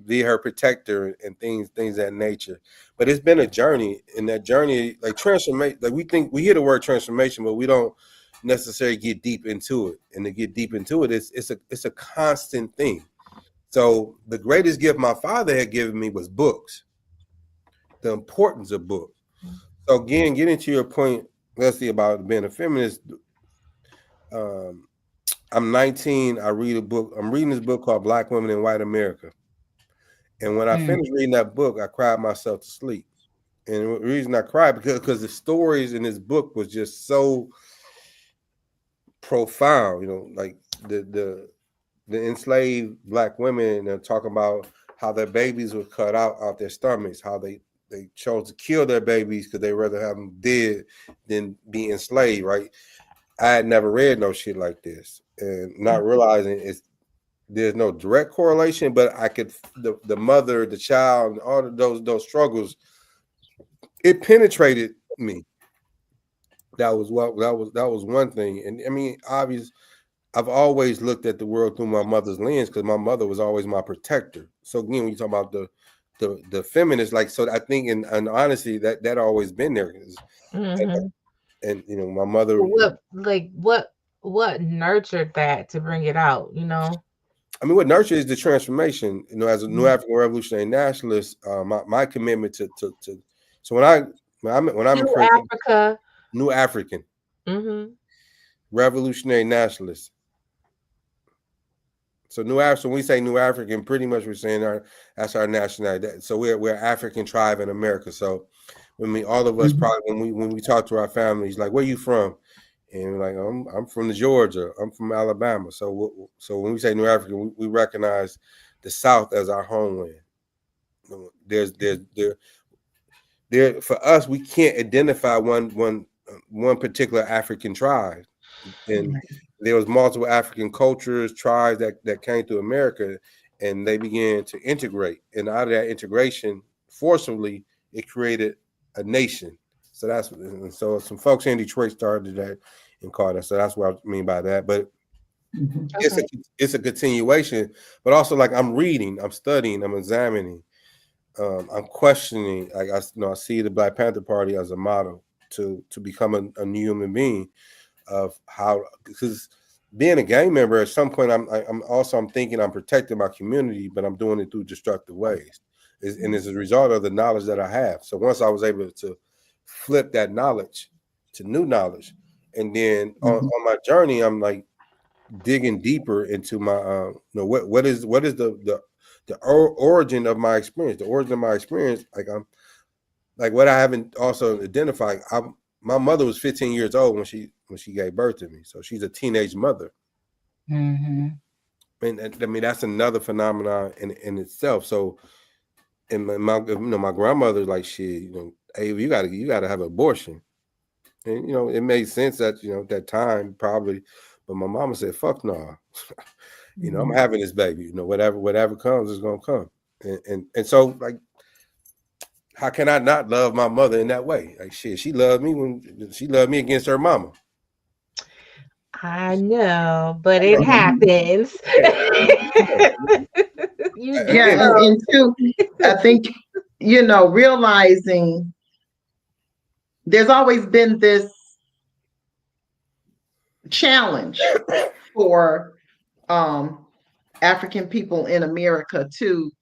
be her protector and things of that nature. But it's been a journey, and that journey, like transformation, like we hear the word transformation, but we don't necessarily get deep into it. And to get deep into it, it's a constant thing. So the greatest gift my father had given me was books, the importance of books. So again, getting to your point, Leslie, about being a feminist, I'm 19. I read a book. I'm reading this book called Black Women in White America. And when I finished reading that book, I cried myself to sleep. And the reason I cried because the stories in this book was just so profound. Like the enslaved Black women, and talking about how their babies were cut out their stomachs, how they chose to kill their babies because they rather have them dead than be enslaved, right? I had never read no shit like this, and not realizing there's no direct correlation, but I could the mother, the child, all of those struggles, it penetrated me. That was one thing. And I mean, obviously, I've always looked at the world through my mother's lens because my mother was always my protector. So again, when you talk about the feminist, like, so I think in honesty that always been there. And my mother. What nurtured that to bring it out? I mean, what nurture is the transformation. As a new African revolutionary nationalist, my commitment to so when I'm in prison, Africa, new African revolutionary nationalist. So when we say New African, pretty much we're saying that's our nationality. So we're African tribe in America. So all of us probably when we talk to our families, like, where you from? And we're like, I'm from Georgia. I'm from Alabama. So when we say New African, we recognize the South as our homeland. There for us, we can't identify one particular African tribe, and there was multiple African cultures, tribes that came to America, and they began to integrate. And out of that integration, forcibly, it created a nation. So some folks in Detroit started that and called us. So that's what I mean by that. But it's a continuation. But also, like, I'm reading, I'm studying, I'm examining. I'm questioning. Like, I see the Black Panther Party as a model to become a new human being. Of how, because being a gang member, at some point, I'm thinking I'm protecting my community, but I'm doing it through destructive ways, and it's a result of the knowledge that I have. So once I was able to flip that knowledge to new knowledge, and then on my journey, I'm like digging deeper into my what is the origin of my experience. The origin of my experience, like what I haven't also identified. My mother was 15 years old when she gave birth to me, so she's a teenage mother. And I mean, that's another phenomenon in itself. So, and my grandmother, like, shit, hey, you gotta have an abortion, and it made sense that that time probably, but my mama said, fuck no. I'm having this baby. Whatever comes is gonna come. And so, like, how can I not love my mother in that way? Like, shit, she loved me against her mama. I know, but it happens. And two, I think, realizing there's always been this challenge for African people in America to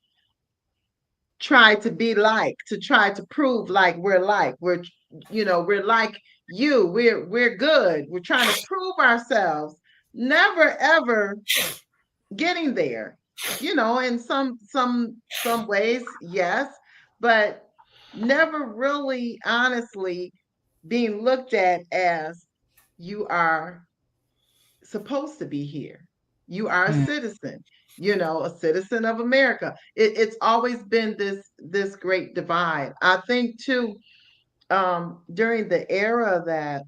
try to be like, to try to prove like we're like you, we're good, we're trying to prove ourselves, never ever getting there. In some ways, yes, but never really honestly being looked at as, you are supposed to be here, you are a citizen, a citizen of America. It's always been this great divide. I think too, during the era that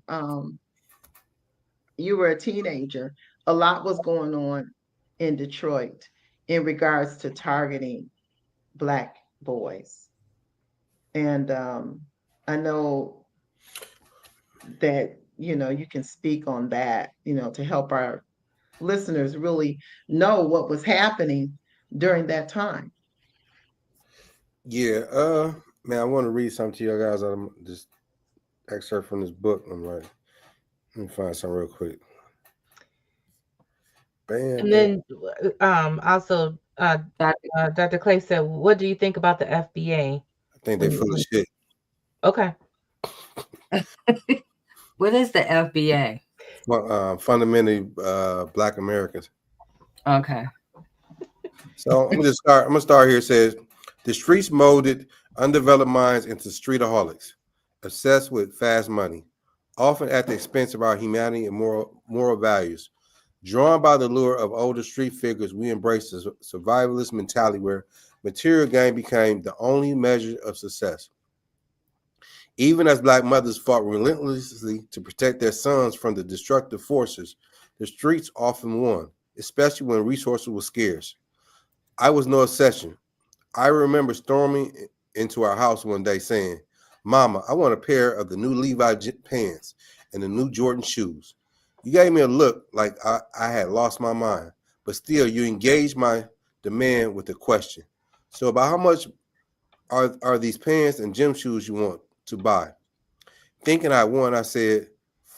you were a teenager, a lot was going on in Detroit in regards to targeting Black boys. And I know that, you can speak on that, to help our listeners really know what was happening during that time. Yeah, man, I want to read something to you guys. I'm just excerpt from this book. I'm like, let me find something real quick. Bam, And then also Dr. Clay said, what do you think about the FBA? I think they're full of shit. Okay. What is the FBA? Well, fundamentally Black Americans. Okay. So I'm gonna start here. It says the streets molded undeveloped minds into streetaholics, obsessed with fast money, often at the expense of our humanity and moral values. Drawn by the lure of older street figures, we embraced a survivalist mentality where material gain became the only measure of success. Even as Black mothers fought relentlessly to protect their sons from the destructive forces, the streets often won, especially when resources were scarce. I was no exception. I remember storming into our house one day saying, "Mama, I want a pair of the new Levi pants and the new Jordan shoes." You gave me a look like I had lost my mind, but still you engaged my demand with a question. So about how much are these pants and gym shoes you want to buy? Thinking I won, I said,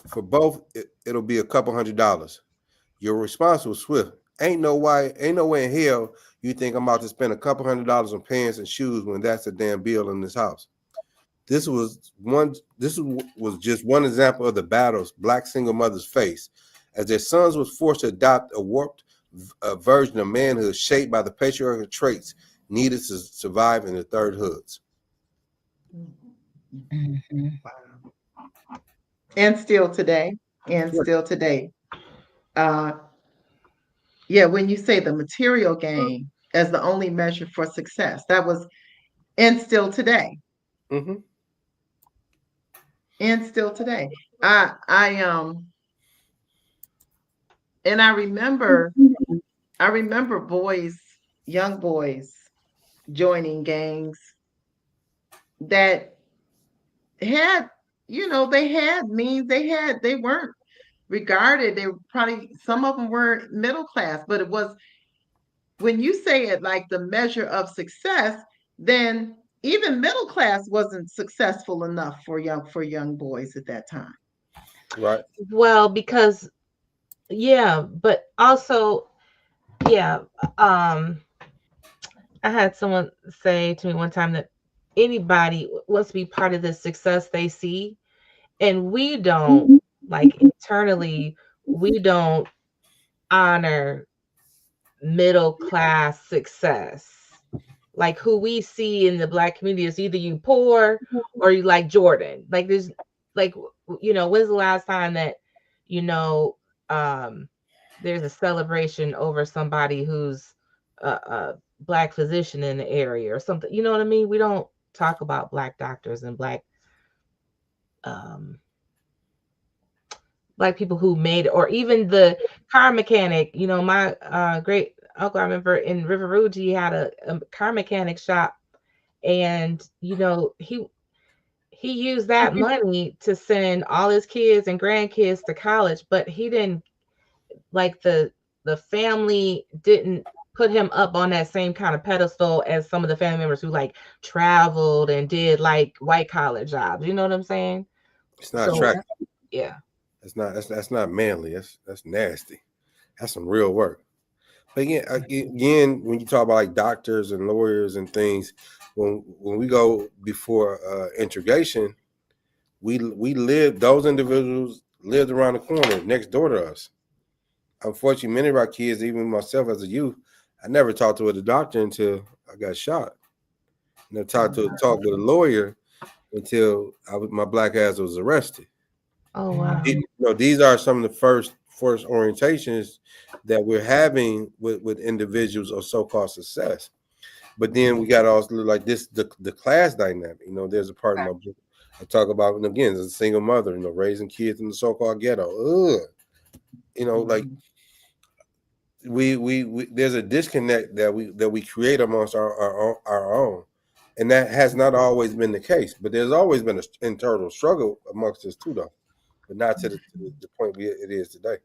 for both, it'll be a couple $100s. Your response was swift. Ain't no way in hell you think I'm about to spend a couple $100s on pants and shoes when that's a damn bill in this house. This was just one example of the battles Black single mothers faced as their sons was forced to adopt a warped version of manhood shaped by the patriarchal traits needed to survive in the third hoods. Mm-hmm. And still today. And still today. Yeah, when you say the material gain as the only measure for success, that was and still today. Mm-hmm. And still today. I and I remember boys, young boys joining gangs that had, they had means, they weren't regarded, they were probably, some of them were middle class, but it was, when you say it like the measure of success, then even middle class wasn't successful enough for young boys at that time. Right. Well, because yeah, but also yeah, I had someone say to me one time that anybody wants to be part of the success they see, and we don't, like, internally, we don't honor middle class success. Like, who we see in the Black community is either you poor or you like Jordan. Like, there's, like, when's the last time that, you know, there's a celebration over somebody who's a Black physician in the area or something? You know what I mean? We don't talk about Black doctors and um, Black people who made it, or even the car mechanic. My great uncle, I remember in River Rouge, he had a car mechanic shop, and he used that money to send all his kids and grandkids to college, but he didn't, like, the family didn't put him up on that same kind of pedestal as some of the family members who, like, traveled and did, like, white collar jobs. You know what I'm saying? It's not So attractive. yeah. That's not manly. That's nasty. That's some real work. But again, when you talk about like doctors and lawyers and things, when we go before integration, we live. Those individuals lived around the corner, next door to us. Unfortunately, many of our kids, even myself as a youth, I never talked to a doctor until I got shot. Never talked with a lawyer until my black ass was arrested. Oh wow. These are some of the first orientations that we're having with individuals of so-called success. But then we got also like this the class dynamic. There's a part of my book I talk about, and again, as a single mother, raising kids in the so-called ghetto. Like we there's a disconnect that we create amongst our own, and that has not always been the case. But there's always been an internal struggle amongst us too, though, but not to the point it is today.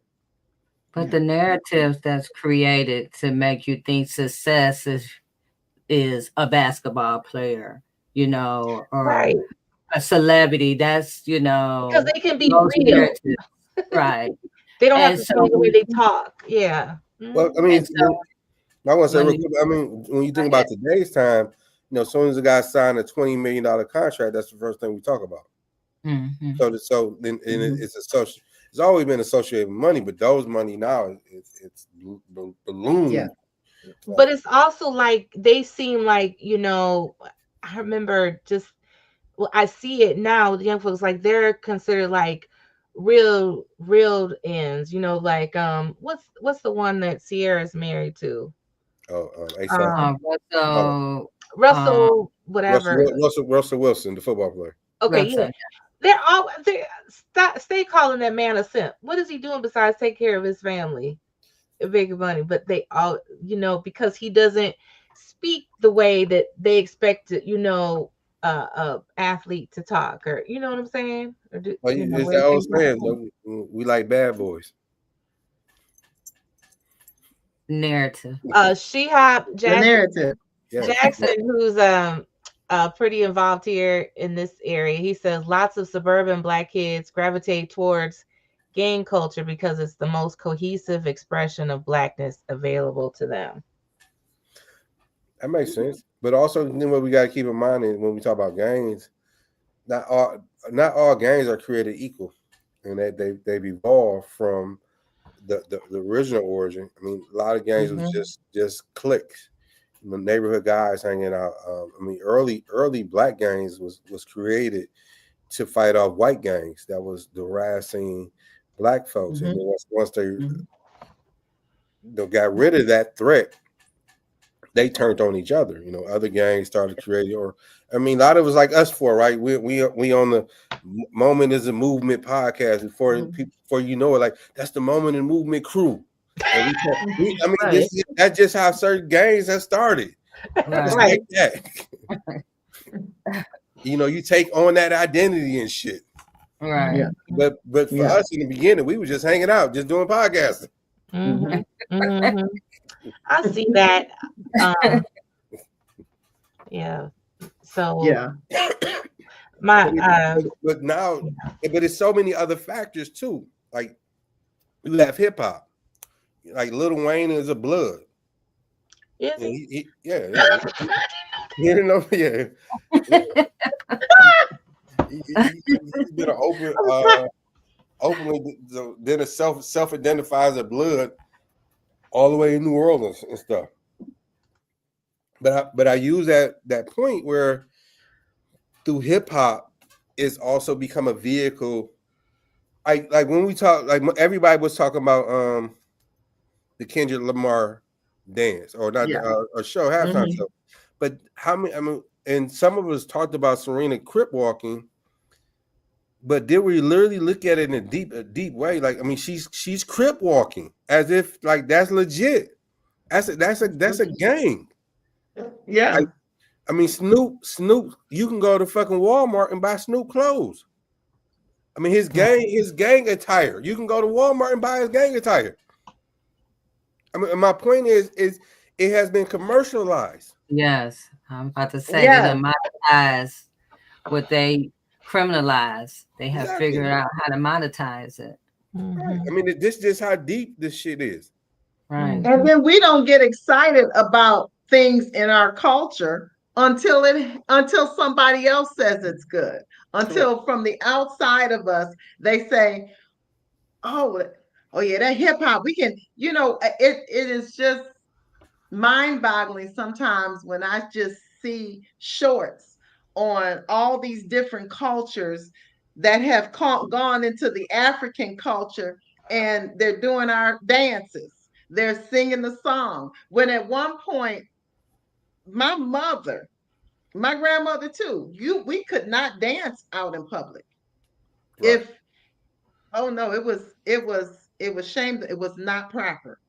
But the narratives that's created to make you think success is a basketball player, or Right. a celebrity. That's Because they can be those real. narratives, right? They don't have And to so, change the way they talk. Yeah. Well, I mean, and so I want to say real when quick. I mean, when you think about today's time, as soon as a guy signed a $20 million contract, that's the first thing we talk about. mm-hmm. So then it's always been associated with money, but those money now it's ballooned. Yeah. But it's also like they seem like, I remember I see it now, the young folks, like, they're considered like real ends, like, what's the one that Sierra's married to? Russell, whatever. Russell Wilson, the football player. Okay, yeah. They stay calling that man a simp. What is he doing besides take care of his family and making money? But they all, because he doesn't speak the way that they expect athlete to talk, or you know what I'm saying? Or it's that old saying, we like bad boys. Narrative. Shehab Jackson, who's pretty involved here in this area, he says lots of suburban Black kids gravitate towards gang culture because it's the most cohesive expression of Blackness available to them. That makes sense. But also, what we got to keep in mind is when we talk about gangs, not all gangs are created equal, and they've evolved from the original origin. I mean, a lot of gangs was just cliques, neighborhood guys hanging out. I mean, early black gangs was created to fight off white gangs that was harassing black folks, and then once they got rid of that threat, they turned on each other. Other gangs started creating, or I mean, a lot of it was like us four, right? We on the Moment is a Movement podcast before you know it, like that's the Moment and Movement crew. And that's just how certain gangs have started. It's like that. You take on that identity and shit. Right. Yeah. But for us in the beginning, we were just hanging out, just doing podcasting. I see that. Yeah. So but now, but it's so many other factors too. Like you have hip hop, like Lil Wayne is a blood. Is he? Yeah. He's been an openly then a self-identifies as blood all the way in New Orleans and stuff. But I use that point where through hip hop it's also become a vehicle. Like when we talk, like everybody was talking about the Kendrick Lamar dance or not or show halftime show. But how many? I mean, and some of us talked about Serena crip walking. But did we literally look at it in a deep way? Like, I mean, she's crip walking as if like that's legit. That's a gang. Yeah. Like, I mean, Snoop, you can go to fucking Walmart and buy Snoop clothes. I mean, his gang attire. You can go to Walmart and buy his gang attire. I mean, my point is it has been commercialized. Yes, I'm about to say they done monetize what they criminalize. They have figured out how to monetize it. Right. I mean, this just how deep this shit is. Right. And then we don't get excited about things in our culture until somebody else says it's good. Until from the outside of us, they say, oh yeah, that hip hop, we can, it is just mind-boggling sometimes when I just see shorts on all these different cultures that have gone into the African culture, and they're doing our dances. They're singing the song. When at one point, my grandmother too, we could not dance out in public. Right. It was shamed. It was not proper.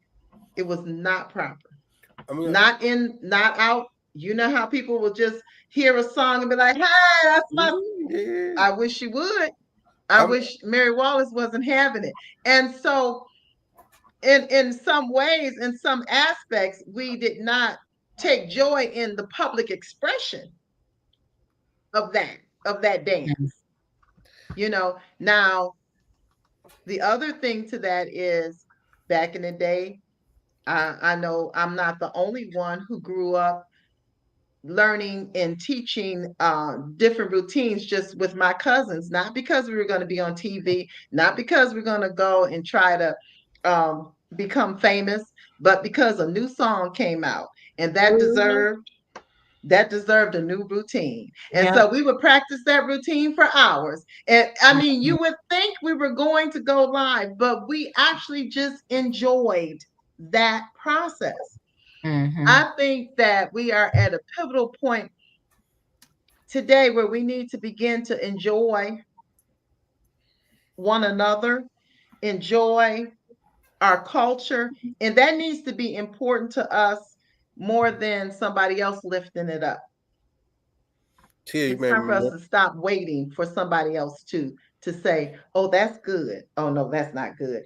It was not proper. I mean, not out. You know how people will just hear a song and be like, "Hey, that's my." Yeah. I wish she would. I wish Mary Wallace wasn't having it. And so, in some ways, in some aspects, we did not take joy in the public expression of that dance. Now the other thing to that is back in the day, I know I'm not the only one who grew up learning and teaching different routines just with my cousins, not because we were going to be on TV, not because we're going to go and try to become famous, but because a new song came out and that deserved a new routine. And so we would practice that routine for hours. And I mean, you would think we were going to go live, but we actually just enjoyed that process. I think that we are at a pivotal point today where we need to begin to enjoy one another, enjoy our culture, and that needs to be important to us more than somebody else lifting it up. It's time for us to stop waiting for somebody else to say, oh, that's good. Oh, no, that's not good.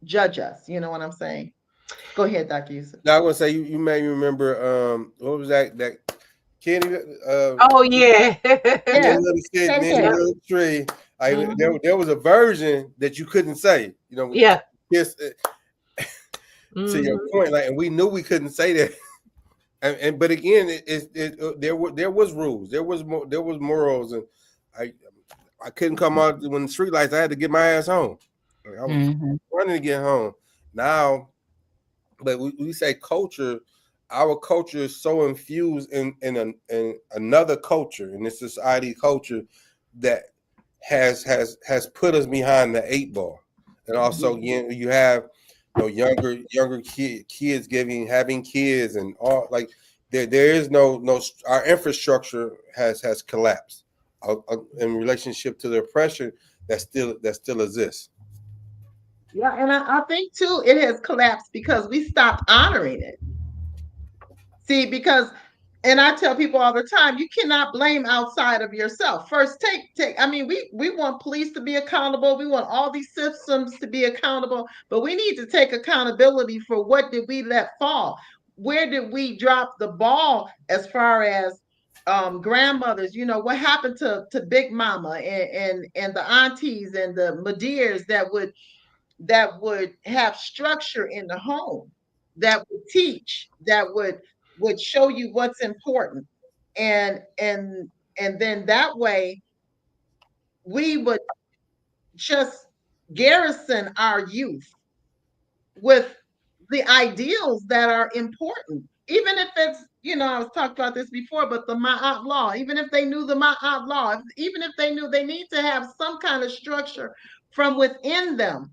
Judge us. You know what I'm saying? Go ahead, Dr. Yusef. Now, I was going to say, you made me remember, what was that Kenny? Oh, yeah. Little shit, little tree. There was a version that you couldn't say. Yeah. Yes. To your point, like, and we knew we couldn't say that. But again, there was rules. There was morals, and I couldn't come out when the street lights. I had to get my ass home. Like, I was running to get home. Now, but we say culture. Our culture is so infused in another culture, in this society culture, that has put us behind the 8 ball. And also, you have younger kids having kids, and all, like there is no our infrastructure has collapsed in relationship to the oppression that still exists. Yeah, and I think too it has collapsed because we stopped honoring it. See, because, and I tell people all the time, you cannot blame outside of yourself. First, take. I mean, we want police to be accountable. We want all these systems to be accountable, but we need to take accountability for what did we let fall? Where did we drop the ball as far as grandmothers? You know, what happened to Big Mama and the aunties and the Madirs that would have structure in the home, that would teach, that would show you what's important, and then that way we would just garrison our youth with the ideals that are important, even if it's, you know, I was talking about this before, but the Ma'at law, even if they knew the Ma'at law, even if they knew, they need to have some kind of structure from within them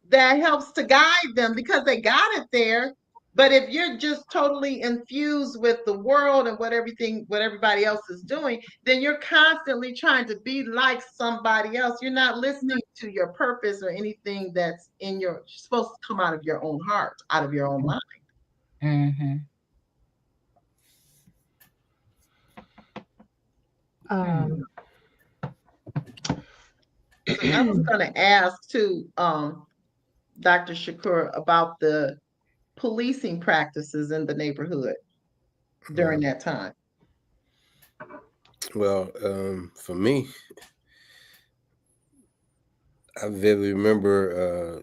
that helps to guide them, because they got it there. But if you're just totally infused with the world and what everybody else is doing, then you're constantly trying to be like somebody else. You're not listening to your purpose or anything that's supposed to come out of your own heart, out of your own mind. Mm-hmm. So I was going to ask too, Dr. Shakur, about the policing practices in the neighborhood during that time. Well, for me, I vividly remember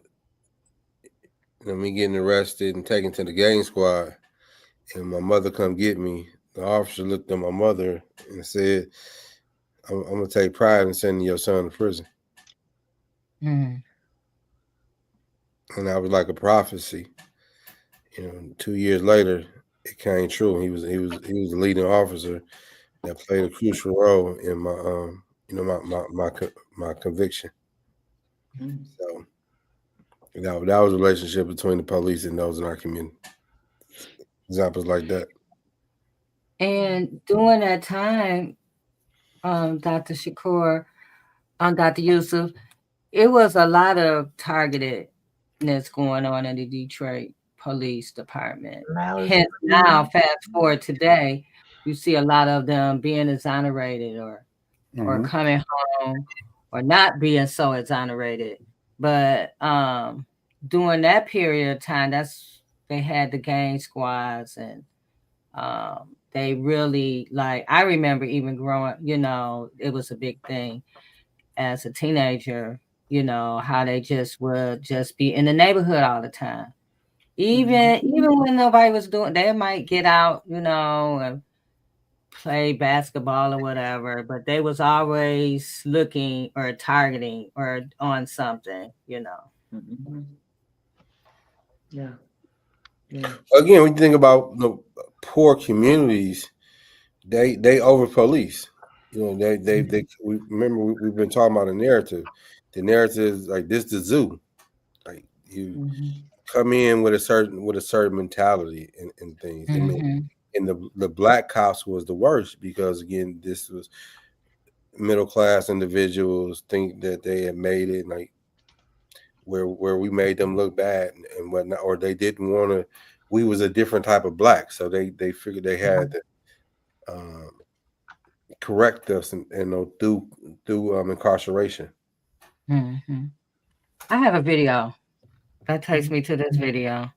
me getting arrested and taken to the gang squad, and my mother come get me. The officer looked at my mother and said, I'm going to take pride in sending your son to prison. Mm. And that was like a prophecy. 2 years later, it came true. He was the leading officer that played a crucial role in my conviction. Mm-hmm. So that was a relationship between the police and those in our community. Examples like that. And during that time, Dr. Shakur, Dr. Yusef, it was a lot of targetedness going on in the Detroit Police Department. Hence, now, fast forward today, you see a lot of them being exonerated or coming home, or not being so exonerated. But during that period of time, they had the gang squads, and they really, like, I remember even growing, it was a big thing as a teenager, how they just would just be in the neighborhood all the time. Even when nobody was doing, they might get out, and play basketball or whatever, but they was always looking or targeting or on something, Mm-hmm. Yeah. Again, when you think about the poor communities, they over police. They we remember we've been talking about a narrative. The narrative is like this: the zoo. Like you come in with a certain mentality and things. I mean, and the black cops was the worst, because again, this was middle class individuals think that they had made it, like where we made them look bad and whatnot, or they didn't want to. We was a different type of black, so they figured they had to correct us and through incarceration. Mm-hmm. I have a video that takes me to this video.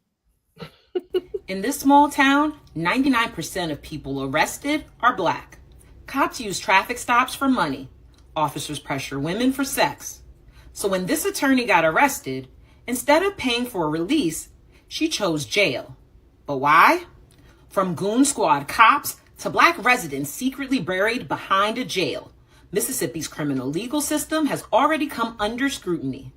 In this small town, 99% of people arrested are black. Cops use traffic stops for money. Officers pressure women for sex. So when this attorney got arrested, instead of paying for a release, she chose jail. But why? From goon squad cops to black residents secretly buried behind a jail, Mississippi's criminal legal system has already come under scrutiny.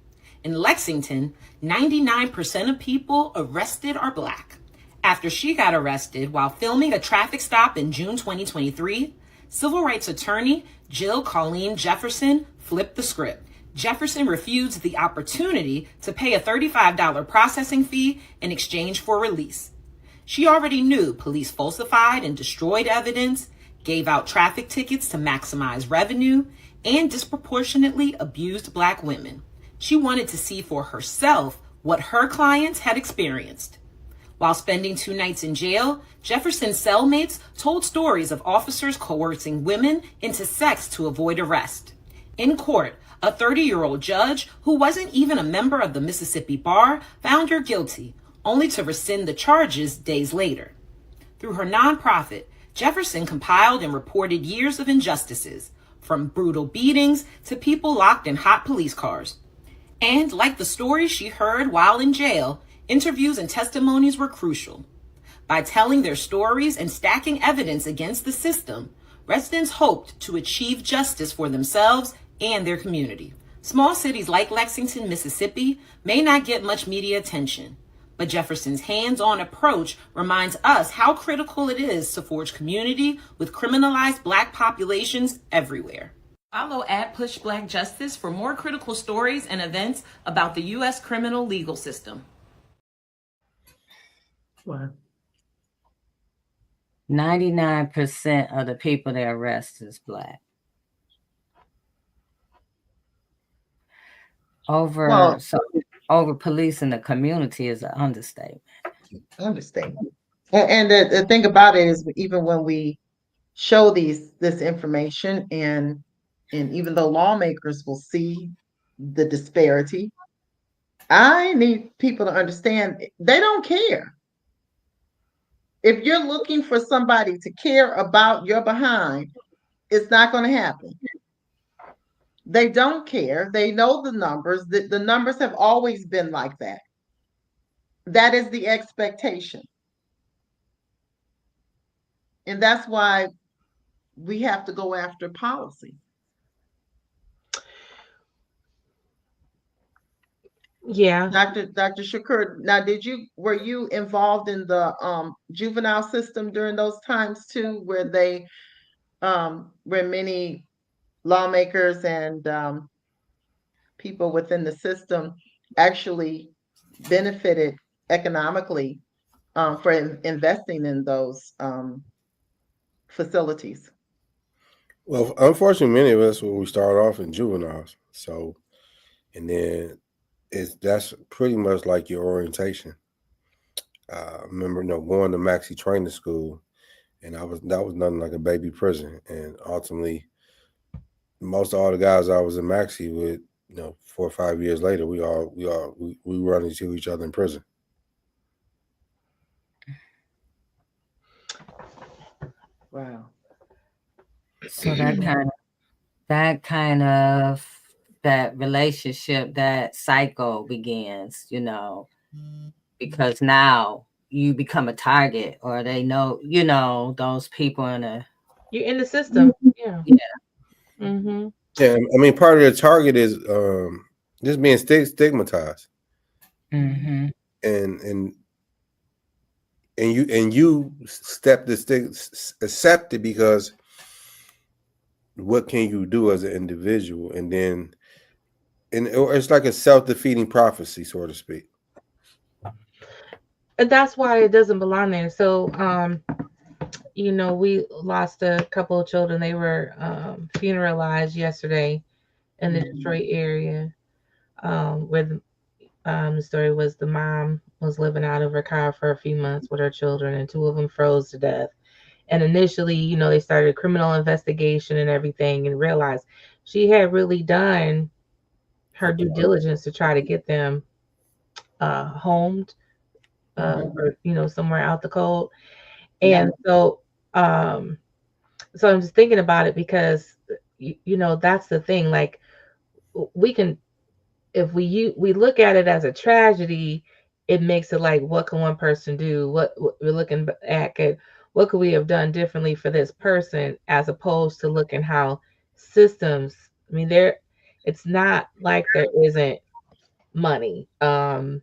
In Lexington, 99% of people arrested are black. After she got arrested while filming a traffic stop in June 2023, civil rights attorney Jill Colleen Jefferson flipped the script. Jefferson refused the opportunity to pay a $35 processing fee in exchange for release. She already knew police falsified and destroyed evidence, gave out traffic tickets to maximize revenue, and disproportionately abused black women. She wanted to see for herself what her clients had experienced. While spending 2 nights in jail, Jefferson's cellmates told stories of officers coercing women into sex to avoid arrest. In court, a 30-year-old judge who wasn't even a member of the Mississippi Bar found her guilty, only to rescind the charges days later. Through her nonprofit, Jefferson compiled and reported years of injustices, from brutal beatings to people locked in hot police cars. And like the stories she heard while in jail, interviews and testimonies were crucial. By telling their stories and stacking evidence against the system, residents hoped to achieve justice for themselves and their community. Small cities like Lexington, Mississippi may not get much media attention, but Jefferson's hands-on approach reminds us how critical it is to forge community with criminalized black populations everywhere. Follow @PushBlackJustice for more critical stories and events about the U.S. criminal legal system. Wow. 99% of the people they arrest is black. Over policing the community is an understatement. Understatement. And the thing about it is, even when we show this information, and even though lawmakers will see the disparity, I need people to understand they don't care. If you're looking for somebody to care about your behind, it's not going to happen. They don't care. They know the numbers. The numbers have always been like that. That is the expectation. And that's why we have to go after policy. Yeah. Dr. Shakur, now were you involved in the juvenile system during those times too, where many lawmakers and people within the system actually benefited economically for investing in those facilities? Well, unfortunately, many of us, we start off in juveniles. So, and then that's pretty much like your orientation. I remember, going to Maxi training school, and that was nothing like a baby prison. And ultimately, most of all the guys I was in Maxi with, 4 or 5 years later, we run into each other in prison. Wow. So that relationship, that cycle begins, because now you become a target, or they know, those people you're in the system. Yeah. Mm-hmm. Yeah, I mean, part of the target is just being stigmatized. Mm-hmm. And you accept it, because what can you do as an individual? And it's like a self-defeating prophecy, so to speak. And that's why it doesn't belong there. So, we lost a couple of children. They were funeralized yesterday in the Detroit area, where the story was the mom was living out of her car for a few months with her children, and 2 of them froze to death. And initially, they started a criminal investigation and everything, and realized she had really done her due diligence to try to get them homed, or somewhere out the cold. And so I'm just thinking about it, because that's the thing. Like, we can, if we look at it as a tragedy, it makes it like, what can one person do? What we're looking at, what could we have done differently for this person, as opposed to looking how systems. I mean, it's not like there isn't money. Mm-hmm.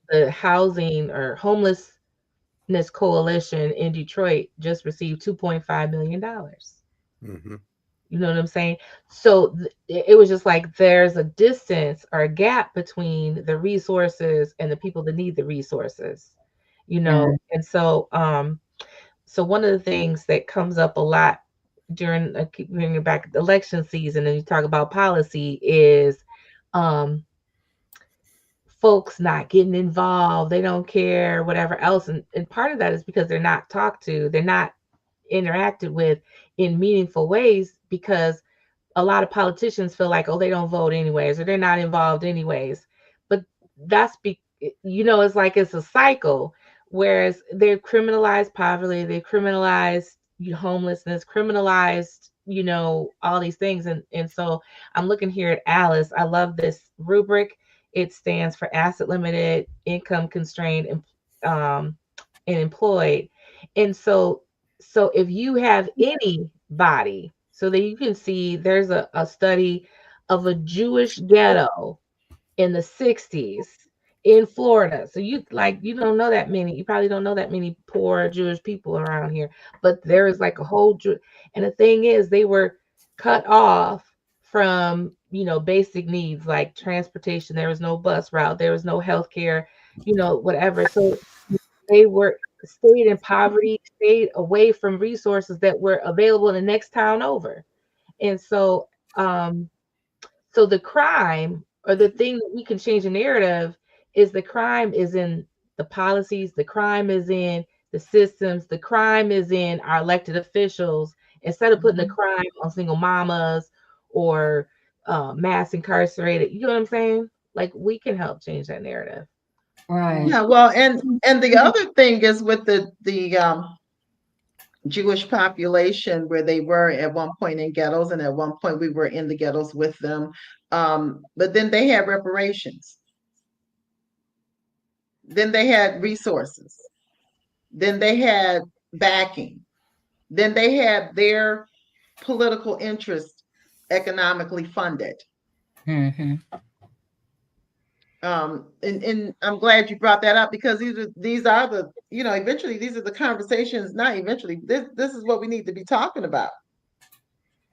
The Housing or Homelessness Coalition in Detroit just received $2.5 million. Mm-hmm. You know what I'm saying? So it was just like there's a distance or a gap between the resources and the people that need the resources, you know? And so one of the things that comes up a lot during keep bringing it back election season and you talk about policy is um folks not getting involved, they don't care, whatever else. And part of that is because they're not talked to, they're not interacted with in meaningful ways because a lot of politicians feel like, oh, they don't vote anyways, or they're not involved anyways. But that's it's like it's a cycle. Whereas they've criminalized poverty, they criminalized homelessness, criminalized, all these things. And so I'm looking here at Alice. I love this rubric. It stands for asset limited, income constrained, and employed. And so if you have anybody, so that you can see there's a study of a Jewish ghetto in the 60s in Florida. So you don't know that many, you probably don't know that many poor Jewish people around here, but there is like a whole and the thing is they were cut off from, basic needs like transportation. There was no bus route, there was no health care, whatever. So they were stayed in poverty, stayed away from resources that were available in the next town over. And so the crime or the thing that we can change the narrative is the crime is in the policies, the crime is in the systems, the crime is in our elected officials. Instead of putting the crime on single mamas or mass incarcerated, you know what I'm saying? Like we can help change that narrative. Right. Yeah, well, and the other thing is with the Jewish population, where they were at one point in ghettos, and at one point we were in the ghettos with them. But then they had reparations. Then they had resources. Then they had backing. Then they had their political interest economically funded. Mm-hmm. And I'm glad you brought that up because these are the eventually these are the conversations. Not eventually, this is what we need to be talking about.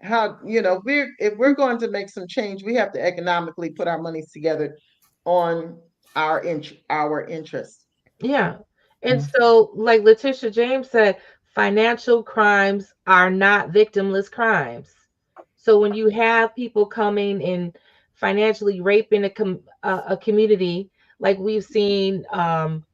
How if we're going to make some change, we have to economically put our monies together on our interests. Yeah. And so, like Letitia James said, financial crimes are not victimless crimes. So when you have people coming and financially raping a community, like we've seen, I'm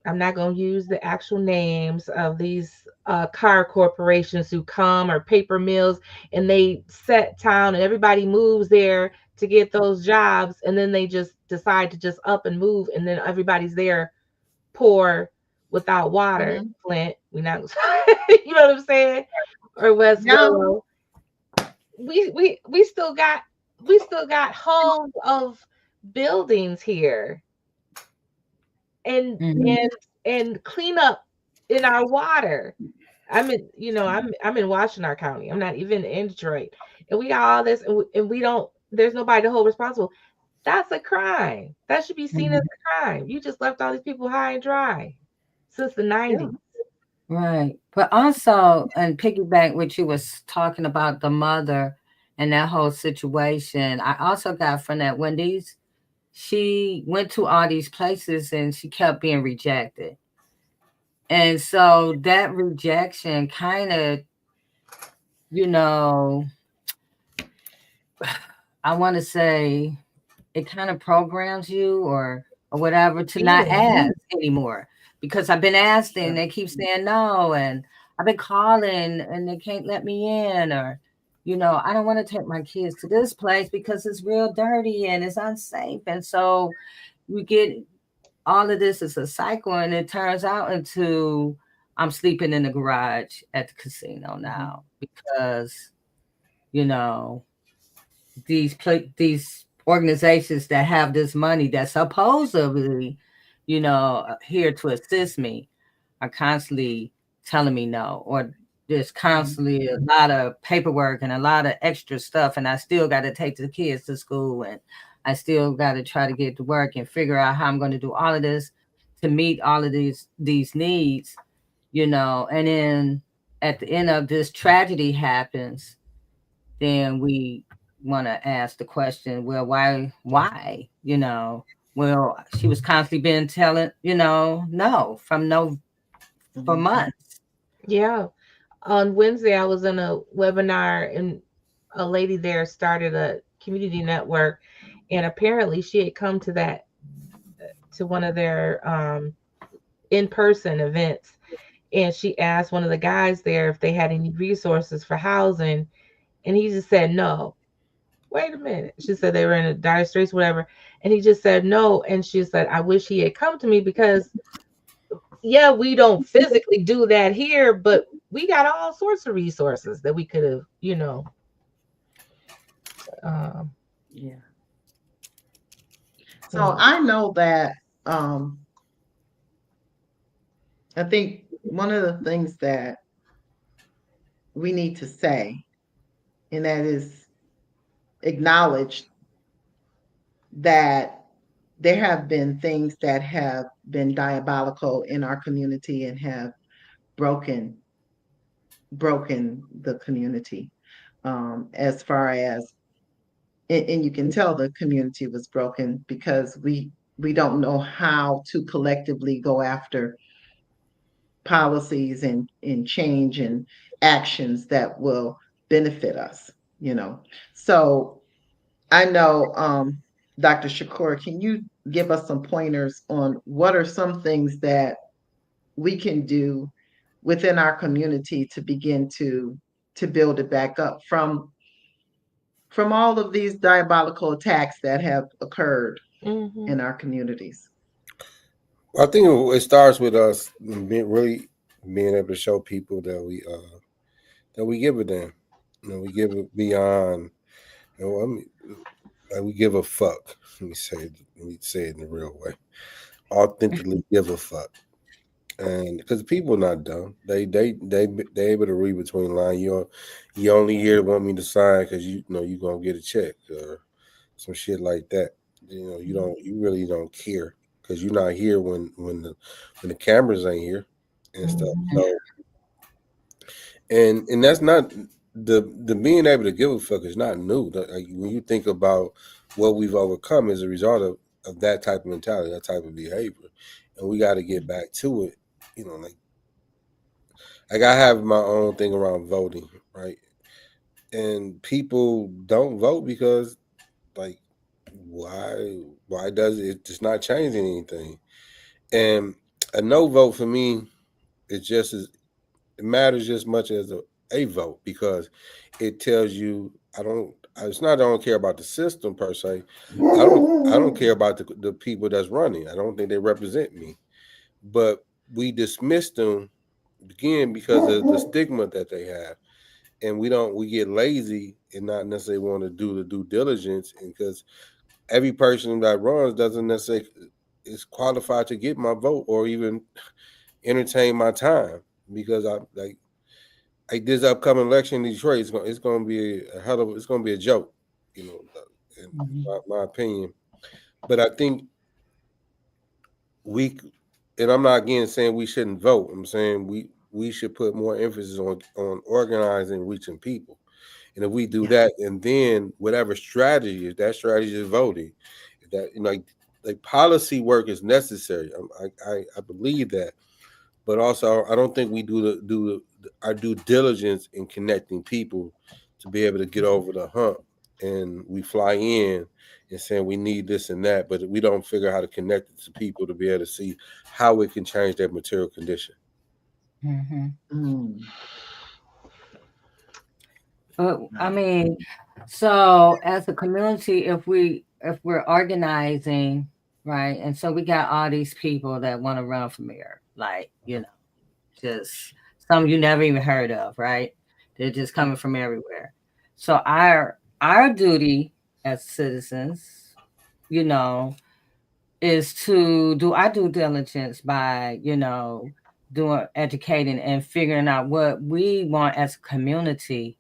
not going to use the actual names of these car corporations who come or paper mills and they set town and everybody moves there to get those jobs. And then they just decide to just up and move. And then everybody's there poor without water. Mm-hmm. Flint, we not, you know what I'm saying? Or West Willow. We still got homes of buildings here and and clean up in our water. I'm in Washtenaw County. I'm not even in Detroit. And we got all this and we don't, there's nobody to hold responsible. That's a crime. That should be seen as a crime. You just left all these people high and dry since the 90s. Right. But also, and piggyback what you was talking about the mother and that whole situation, I also got from that Wendy's, she went to all these places and she kept being rejected. And so that rejection kind of, I want to say it kind of programs you or whatever to not ask anymore because I've been asked and they keep saying no, and I've been calling and they can't let me in, or I don't want to take my kids to this place because it's real dirty and it's unsafe. And so we get all of this is a cycle, and it turns out into I'm sleeping in the garage at the casino now because these organizations that have this money that's supposedly, here to assist me are constantly telling me no, or there's constantly a lot of paperwork and a lot of extra stuff, and I still got to take the kids to school, and I still got to try to get to work and figure out how I'm going to do all of this to meet all of these needs, and then at the end of this tragedy happens, then we want to ask the question, well, why, well, she was constantly being telling, no, for Mhm. months. Yeah. On Wednesday, I was in a webinar, and a lady there started a community network, and apparently she had come to one of their in-person events, and she asked one of the guys there if they had any resources for housing, and he just said no. Wait a minute. She said they were in a dire straits, whatever, and he just said no. And she said, I wish he had come to me, because yeah, we don't physically do that here, but we got all sorts of resources that we could have, um, Yeah. So I know that I think one of the things that we need to say, and that is acknowledge that there have been things that have been diabolical in our community and have broken the community, as far as, and you can tell the community was broken because we don't know how to collectively go after policies and change and actions that will benefit us, you know. So I know, Dr. Shakur, can you give us some pointers on what are some things that we can do within our community to begin to build it back up from all of these diabolical attacks that have occurred mhm, in our communities? I think it starts with us really being able to show people that we give a damn. We give it beyond. I mean, like we give a fuck. Let me say it in the real way. Authentically give a fuck, and because people not dumb, they able to read between lines. You only here want me to sign because you know you gonna get a check or some shit like that. You really don't care because you're not here when the cameras ain't here and stuff. mhm, So and that's not the being able to give a fuck is not new. Like, when you think about what we've overcome as a result of that type of mentality, that type of behavior, and we got to get back to it. Like I have my own thing around voting, right? And people don't vote because like why does it just not change anything? And a no vote for me is just as it matters just much as a vote because it tells you it's not I don't care about the system per se. I don't care about the people that's running. I don't think they represent me. But we dismiss them again because of the stigma that they have. And we get lazy and not necessarily want to do the due diligence and because every person that runs doesn't necessarily is qualified to get my vote or even entertain my time because I like this upcoming election in Detroit. It's gonna be a hell of it's gonna be a joke, you know, in Mhm. my opinion. But I think we and I'm not again saying we shouldn't vote. I'm saying we should put more emphasis on organizing, reaching people. And if we do Yeah. that, and then whatever strategy, if that strategy is voting, if that like policy work is necessary. I believe that, but also I don't think we our due diligence in connecting people to be able to get over the hump. And we fly in and saying we need this and that, but we don't figure out how to connect it to people to be able to see how it can change their material condition. Mhm. Mm. I mean, so as a community, if we're organizing, right, and so we got all these people that want to run for mayor, like just some you never even heard of, right? They're just coming from everywhere. So our duty as citizens, you know, is to do our due diligence by, doing educating and figuring out what we want as a community,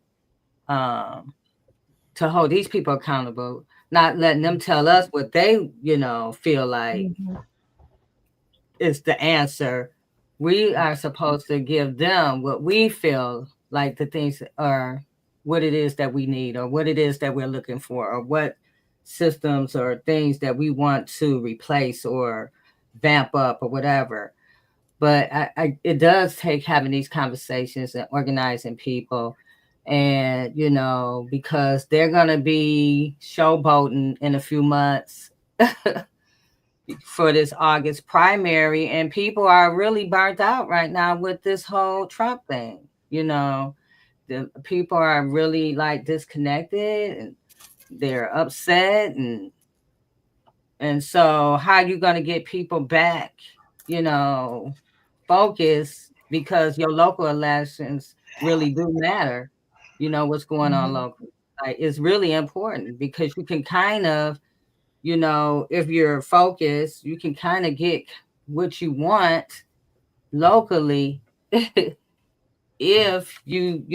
um, to hold these people accountable, not letting them tell us what they, feel like Mhm. is the answer. We are supposed to give them what we feel like the things are, what it is that we need, or what it is that we're looking for, or what systems or things that we want to replace or vamp up or whatever. But it does take having these conversations and organizing people. And, because they're going to be showboating in a few months for this August primary, and people are really burnt out right now with this whole Trump thing. The people are really like disconnected, and they're upset, and so how are you going to get people back, you know, focused, because your local elections really do matter. What's going on Mhm. locally, like, it's really important, because you can kind of, if you're focused, you can kind of get what you want locally if you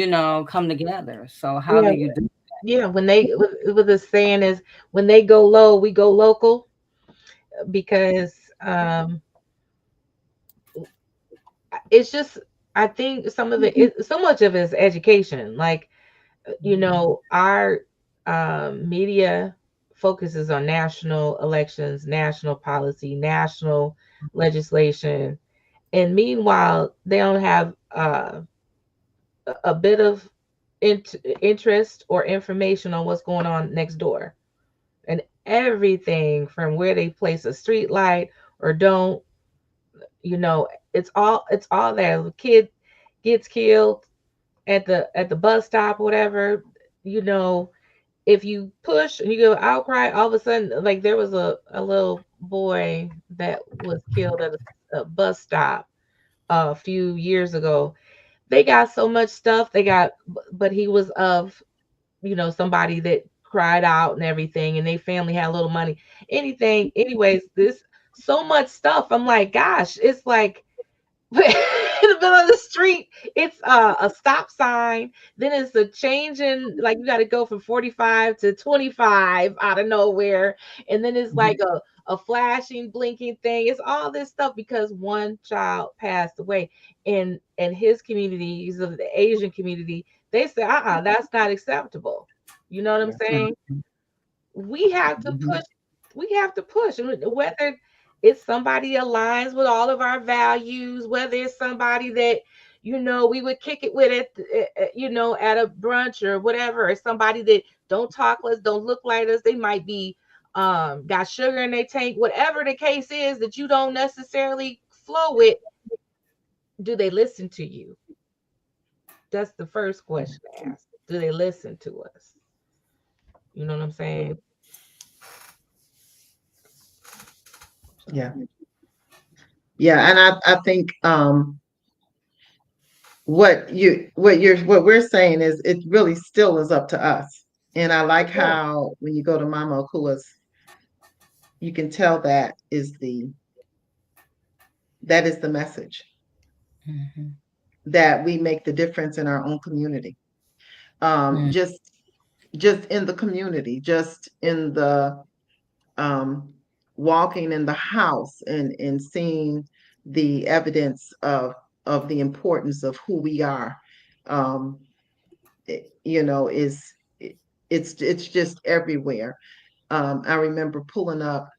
come together. So how do Yeah, you do? yeah. When they, what the saying is, when they go low, we go local, because um, it's just, I think some of so much of it is education. Like, our media focuses on national elections, national policy, national legislation, and meanwhile, they don't have a bit of interest or information on what's going on next door, and everything from where they place a street light or don't, it's all there. The kid gets killed at the bus stop or whatever. you know if you push and you go outcry, all of a sudden, like, there was a little boy that was killed at a bus stop a few years ago. They got so much stuff they got, but he was of, somebody that cried out and everything, and they family had a little money, anything, anyways. This so much stuff, I'm like, gosh, it's like in the middle of the street, it's a stop sign, then it's a change in, like, you got to go from 45 to 25 out of nowhere, and then it's like a flashing blinking thing. It's all this stuff because one child passed away. And his communities of the Asian community, they say, that's not acceptable. You know what I'm saying? we have to Mhm. push we have to push, and whether it's somebody aligns with all of our values, whether it's somebody that, we would kick it with at a brunch or whatever, or somebody that don't talk us, don't look like us, they might be got sugar in their tank, whatever the case is, that you don't necessarily flow with. Do they listen to you? That's the first question to ask. Do they listen to us? You know what I'm saying? Yeah. Yeah. And I think what we're saying is it really still is up to us. And I like Yeah. how when you go to Mama Okua's, you can tell that is the message, Mhm. that we make the difference in our own community. Mm. Just in the community, just in the um, walking in the house and seeing the evidence of the importance of who we are. Um, is it's just everywhere. I remember pulling up,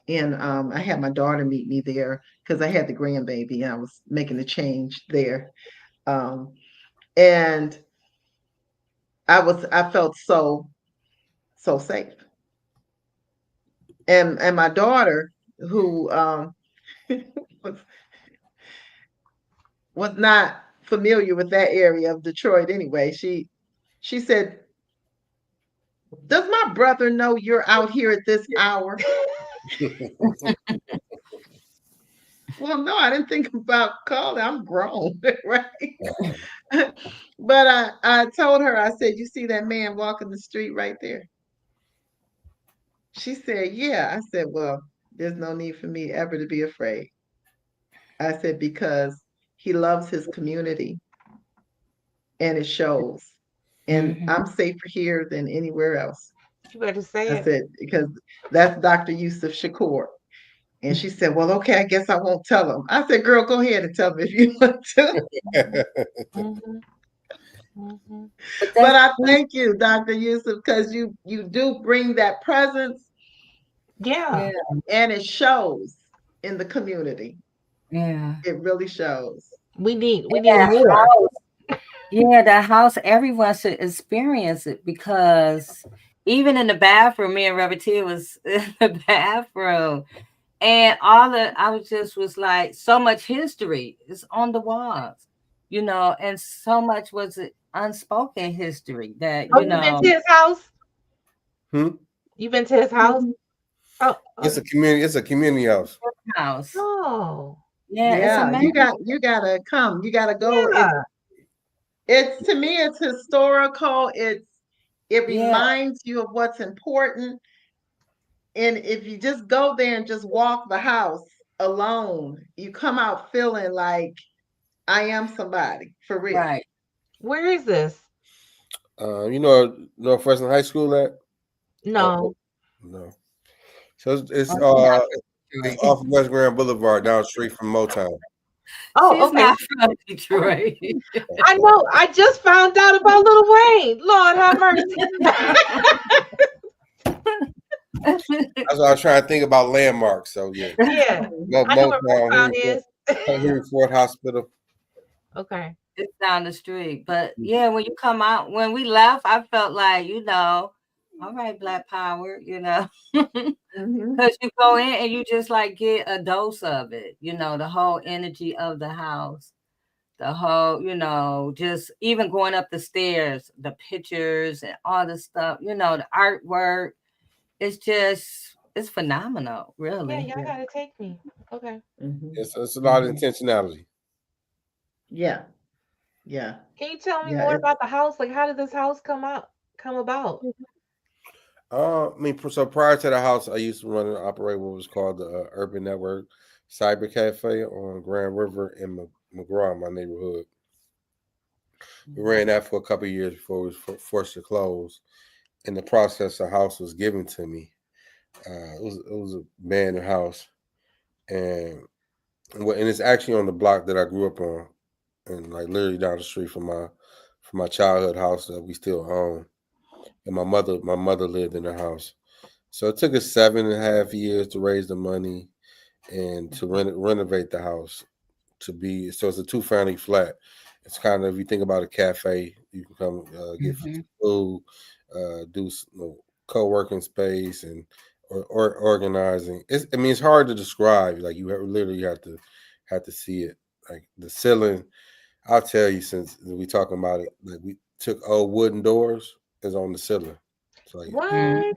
and I had my daughter meet me there because I had the grandbaby and I was making a change there. Um, and I felt so safe. And my daughter, who was was not familiar with that area of Detroit anyway, she said, "Does my brother know you're out here at this hour?" Well, no, I didn't think about calling. I'm grown, right? But I told her, I said, "You see that man walking the street right there?" She said, "Yeah." I said, "Well, there's no need for me ever to be afraid." I said, "Because he loves his community and it shows. And Mhm. I'm safer here than anywhere else." You better say I it. said, because that's Dr. Yusef Shakur. And she said, well, okay, I guess I won't tell him. I said, girl, go ahead and tell him if you want to. Mhm. Mhm. But But that's I thank you, Dr. Yusuf, because you do bring that presence, Yeah. yeah, and it shows in the community. yeah. It really shows. We need That more. house, yeah, that house, everyone should experience it because even in the bathroom, me and Reverend T was in the bathroom, and I was just was like, so much history is on the walls, and so much was unspoken history that, Oh, you been to his house? Hmm? You been to his house? Oh, It's a community. It's a community house. house. oh, Yeah, it's Yeah, amazing. you gotta come. You gotta go. yeah. It's to me, it's historical. It Yeah, reminds you of what's important. And if you just go there and just walk the house alone, you come out feeling like I am somebody for real. right. Where is this? You know Northwestern High School at? Oh, No. no. So it's Oh, she's not it's from off Detroit. West Grand Boulevard down the street from Motown. Oh, She's okay. not from Detroit. I know. I just found out about Little Wayne. Lord have mercy. That's what I was trying to think about landmarks. So yeah, Yeah. I know where Motown, Motown is. Henry Ford Hospital. Okay. It's down the street. But yeah, when you come out, when we left, I felt like, all right, Black Power, Mhm. because you go in and you just like get a dose of it, the whole energy of the house, the whole, just even going up the stairs, the pictures and all the stuff, the artwork. It's phenomenal, Yeah, really. y'all gotta take me. Okay. Mhm. It's a lot of intentionality. Yeah, yeah, Can you tell me yeah. more about the house? Like, how did this house come about? I mean, so prior to the house, I used to run and operate what was called the Urban Network Cyber Cafe on Grand River in McGraw, my neighborhood. We ran that for a couple of years before it was forced to close. In the process, a house was given to me. It was a abandoned house, and it's actually on the block that I grew up on, and like literally down the street from my childhood house that we still own. And my mother lived in the house. So it took us 7.5 years to raise the money and to renovate the house so it's a 2-family flat. It's kind of, if you think about a cafe, you can come get Hmm. food, do co-working space or organizing. It's hard to describe. Like literally have to see it. Like the ceiling, I'll tell you, since we talking about it, like we took old wooden doors is on the ceiling. So like, What?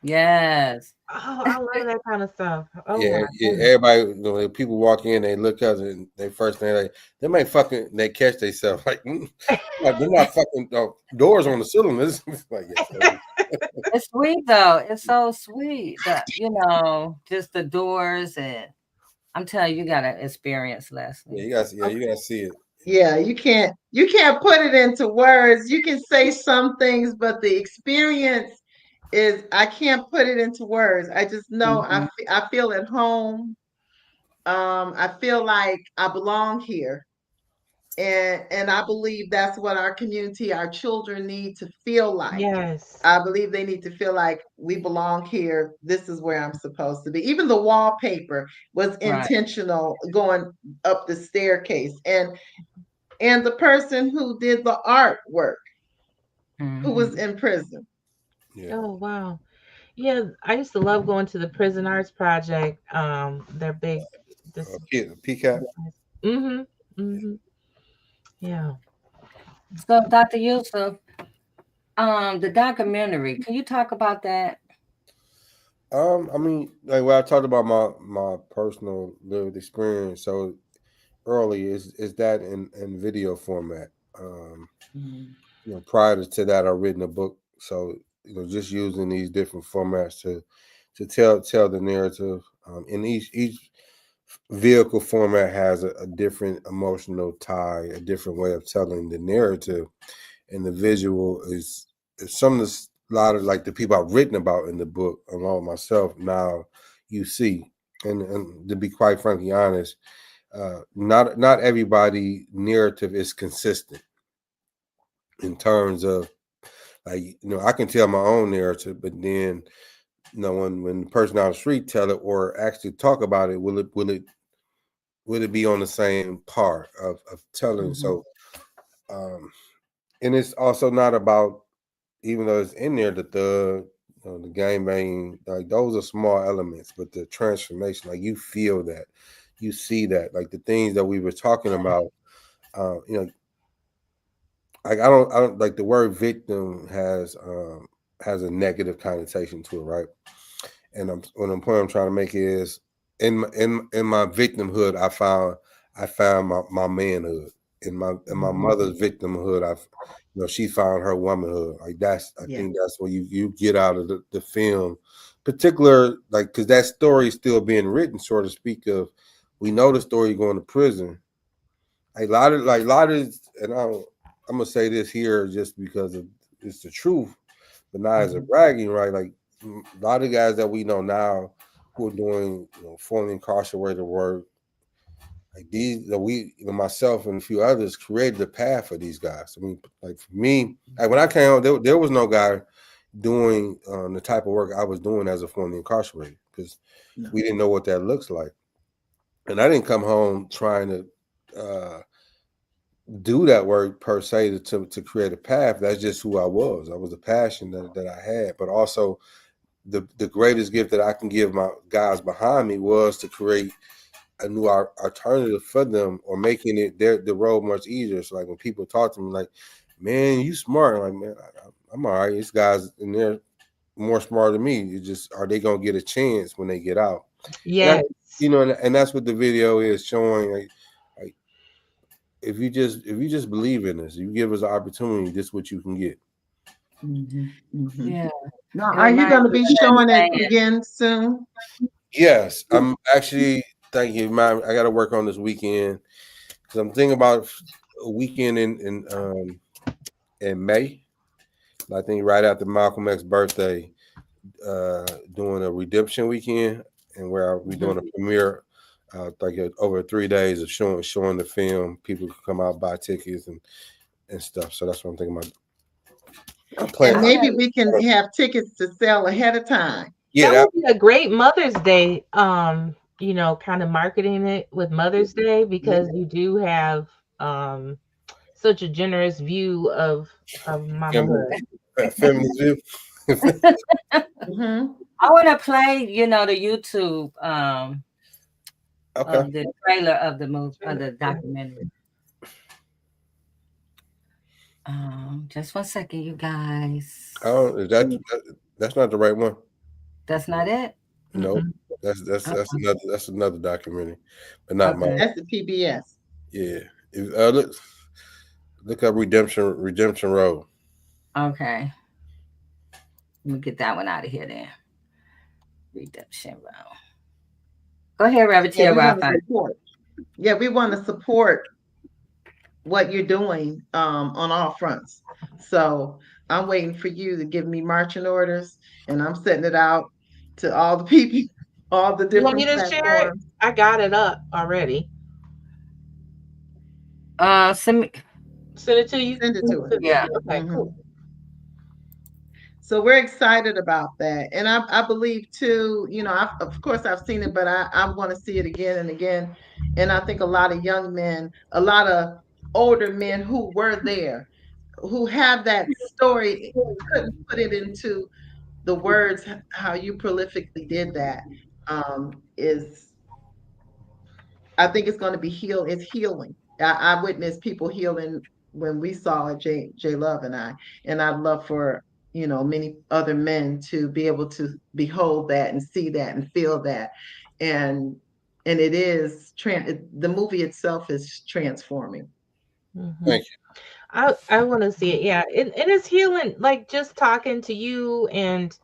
Yes. Oh, I love that kind of stuff. Oh yeah, my yeah. goodness. Everybody, people walk in, they look up, and they first thing they might fucking they catch themselves like, like they're not fucking doors on the cylinder. It's like yes, It's sweet though. It's so sweet that, just the doors, and I'm telling you, you gotta experience, yeah, Leslie. you gotta see it. Yeah, you can't put it into words. You can say some things, but the experience is I can't put it into words. I just know Mhm. I feel at home. I feel like I belong here. And I believe that's what our community, our children need to feel like. Yes. I believe they need to feel like we belong here. This is where I'm supposed to be. Even the wallpaper was Right. intentional going up the staircase. And the person who did the artwork who was Mhm. in prison. Yeah, Oh wow. Yeah, I used to love going to the Prison Arts Project. They're big. This. PCAP. Mm-hmm. Mm-hmm. Yeah. So, Dr. Yusuf, the documentary, can you talk about that? I mean, like when I talked about my personal lived experience, so early is that in video format. Mhm. Prior to that, I've written a book, so just using these different formats to tell the narrative. And each vehicle format has a different emotional tie, a different way of telling the narrative, and the visual is some of a lot of like the people I've written about in the book, along with myself, now you see, and to be quite frankly honest, not everybody narrative is consistent in terms of like I can tell my own narrative, but then when the person on the street tell it or actually talk about it, will it be on the same par of telling? So, and it's also not about, even though it's in there, the gang banging, like those are small elements, but the transformation, like you feel that, you see that, like the things that we were talking about, like I don't like the word victim has a negative connotation to it, right? And the point I'm trying to make is in my victimhood, I found my manhood. In my mother's victimhood, she found her womanhood. Like I think that's what you get out of the film, particular, like, because that story is still being written, so to speak. Of, we know the story going to prison. A lot of, and I'm gonna say this here just because it's the truth, but not as a bragging, right? Like a lot of guys that we know now who are doing formerly incarcerated work, like these, myself and a few others created a path for these guys. I mean, like for me, like when I came out, there was no guy doing the type of work I was doing as a formerly incarcerated, because we didn't know what that looks like, and I didn't come home trying to do that work per se to create a path. That's just who I was. I was a passion that I had, but also the greatest gift that I can give my guys behind me was to create a new alternative for them, or making it the road much easier. So like when people talk to me like, man, you smart, I'm like, man, I'm all right. These guys in there more smart than me. You just, are they gonna get a chance when they get out? Yes. And that's what the video is showing. Like if you just believe in this, you give us an opportunity, this is what you can get. Yeah. Now, are you going to be showing it again soon? Yes, I'm actually. Thank you, man. I got to work on this weekend because I'm thinking about a weekend in May. I think right after Malcolm X's birthday, doing a redemption weekend, and where we're doing a premiere. Like over 3 days of showing the film. People can come out, buy tickets and stuff. So that's what I'm thinking about. And maybe we can have tickets to sell ahead of time. Yeah, that would be a great Mother's Day. Kind of marketing it with Mother's Day, because you do have such a generous view of mamahood. Feminist view. I want to play, the YouTube Okay. of the trailer of the movie, of the documentary. Just 1 second, you guys. Oh, that's not the right one. That's not it? No, that's another documentary, but not mine. That's the PBS. Yeah. Look up Redemption Road. Okay. Let me get that one out of here then. Redemption Road. Go ahead, Rabbit. We want to support what you're doing on all fronts. So I'm waiting for you to give me marching orders, and I'm setting it out to all the people, all the different. You want me to share it? I got it up already. Send it to you. Send it to us. Yeah. Okay. Cool. So we're excited about that, and I believe too. Of course I've seen it, but I want to see it again and again. And I think a lot of young men, a lot of older men who were there, who have that story, couldn't put it into the words how you prolifically did that. I think it's going to be It's healing. I witnessed people healing when we saw it, J Love and I'd love for many other men to be able to behold that and see that and feel that, and it is the movie itself is transforming. Thank you. I want to see it. Yeah, it is healing. Like just talking to you and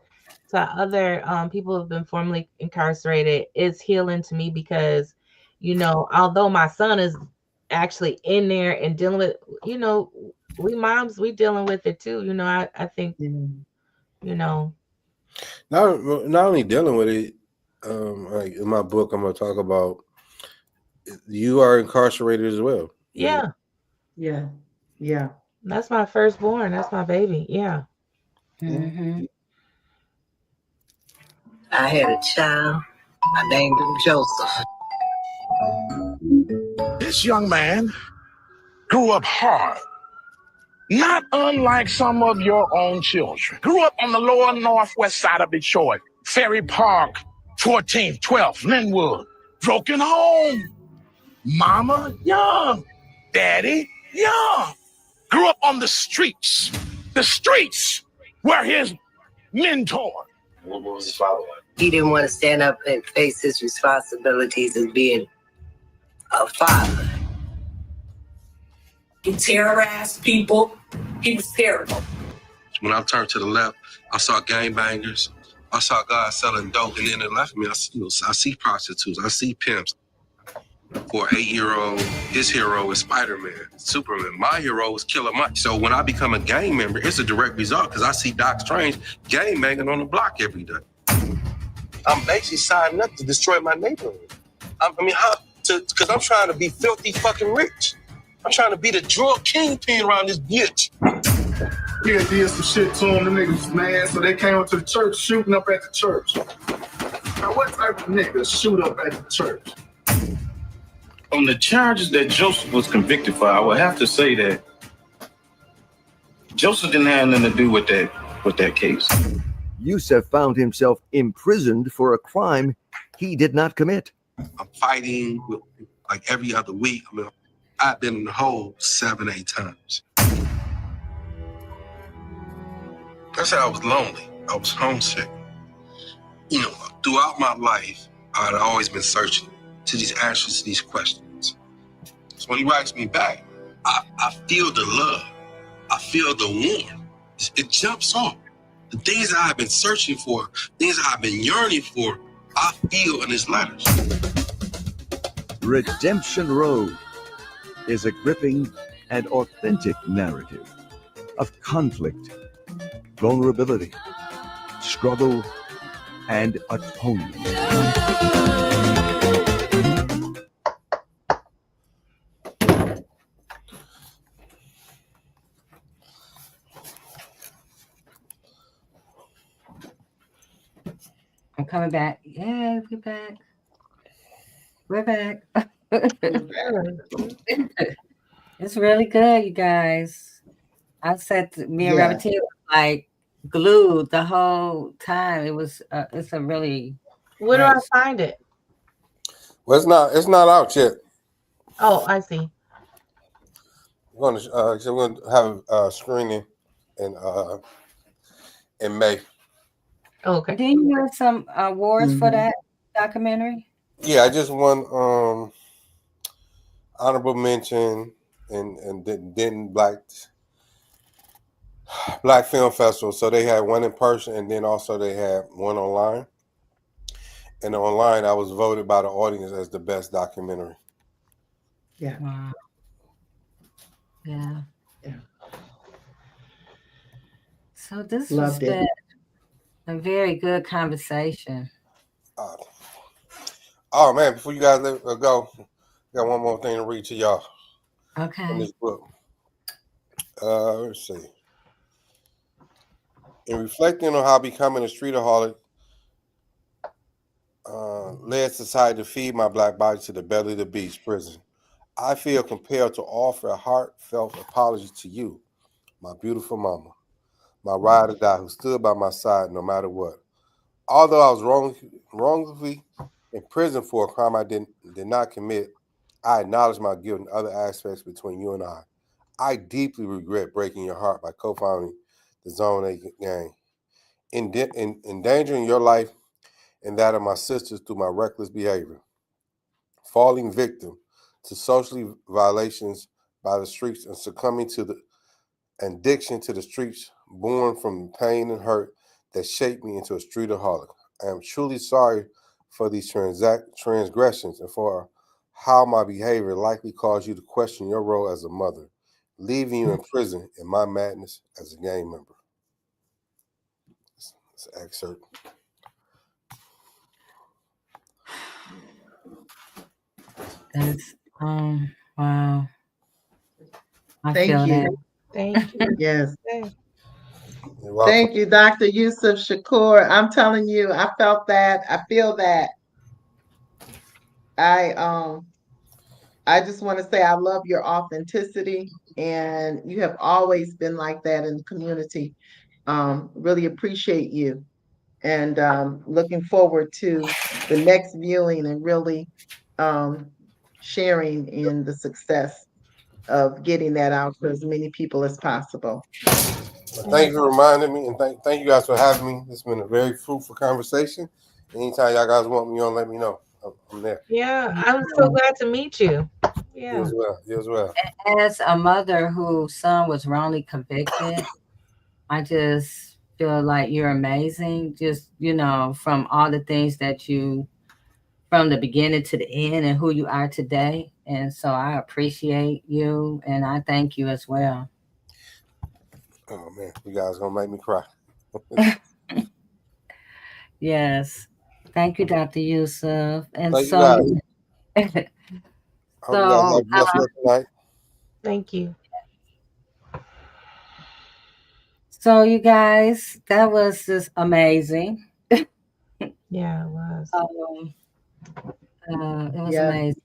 to other people who've been formerly incarcerated is healing to me, because although my son is actually in there and dealing with, we moms, we dealing with it too. I think Know. Not only dealing with it, like in my book, I'm going to talk about you are incarcerated as well. Yeah. Yeah. Yeah. That's my firstborn. That's my baby. Yeah. Mm-hmm. I had a child. I named him Joseph. This young man grew up hard, not unlike some of your own children. Grew up on the lower northwest side of Detroit, Ferry Park, 14th, 12th, Linwood. Broken home. Mama young, daddy young. Grew up on the streets. The streets were his mentor. What was his father like? He didn't want to stand up and face his responsibilities as being a father. He terrorized people. He was terrible. When I turned to the left, I saw gangbangers. I saw guys selling dope, and then to the left of me, I see prostitutes. I see pimps. For an 8-year-old, his hero is Spider-Man, Superman. My hero is Killer Mike. So when I become a gang member, it's a direct result because I see Doc Strange gang banging on the block every day. I'm basically signing up to destroy my neighborhood. Because I'm trying to be filthy fucking rich. I'm trying to be the drug kingpin around this bitch. He had did some shit to him, the niggas was mad, so they came up to the church shooting up at the church. Now, what type of nigga shoot up at the church? On the charges that Joseph was convicted for, I would have to say that Joseph didn't have nothing to do with that case. Yusef found himself imprisoned for a crime he did not commit. I'm fighting like every other week. I've been in the hole 7-8 times. I said I was lonely. I was homesick. Throughout my life, I'd always been searching to these answers to these questions. So when he writes me back, I feel the love. I feel the warmth. It jumps off. The things that I've been searching for, things that I've been yearning for, I feel in his letters. Redemption Road is a gripping and authentic narrative of conflict, vulnerability, struggle, and atonement. I'm coming back. Yeah, we're back. We're back. It's really good, you guys. I said me and Rabbit was like glued the whole time. It was. It's a really. Where do I find it? Well, it's not out yet. Oh, I see. We're going to have a screening in May. Okay. Didn't you have some awards for that documentary? Yeah, I just won honorable mention and then Black Film Festival. So they had one in person, and then also they had one online. And online, I was voted by the audience as the best documentary. Yeah. Wow. Yeah. Yeah. So this Loved has it. been a very good conversation. Oh man! Before you guys let go, I got one more thing to read to y'all. Okay. In this book. Let's see. In reflecting on how becoming a streetaholic led society to feed my black body to the belly of the beast prison, I feel compelled to offer a heartfelt apology to you, my beautiful mama, my ride or die who stood by my side no matter what. Although I was wrongfully in prison for a crime I did not commit, I acknowledge my guilt in other aspects between you and I. I deeply regret breaking your heart by co-founding the Zone 8 gang, endangering your life and that of my sisters through my reckless behavior, falling victim to social violations by the streets and succumbing to the addiction to the streets born from pain and hurt that shaped me into a streetaholic. I am truly sorry for these transgressions and for how my behavior likely caused you to question your role as a mother, leaving you in prison in my madness as a gang member. This excerpt. That's wow. I Thank feel that. you. Thank you. Yes. Okay. You're welcome. Thank you, Dr. Yusef Shakur. I'm telling you, I felt that. I feel that. I just want to say I love your authenticity, and you have always been like that in the community. Really appreciate you, and looking forward to the next viewing and really sharing in the success of getting that out to as many people as possible. Well, thank you for reminding me, and thank you guys for having me. It's been a very fruitful conversation. Anytime y'all guys want me on, let me know. I'm there. Yeah, I'm so glad to meet you. You Yeah. as well. You as well. As a mother whose son was wrongly convicted, I just feel like you're amazing. Just, from all the things that you, from the beginning to the end, and who you are today. And so I appreciate you, and I thank you as well. Oh man, you guys gonna make me cry. Yes. Thank you, Dr. Yusuf. And Thank you so, guys. Hope you guys have a blessed rest tonight. Thank you. so you guys, that was just amazing. Yeah, it was. It was Yeah. amazing.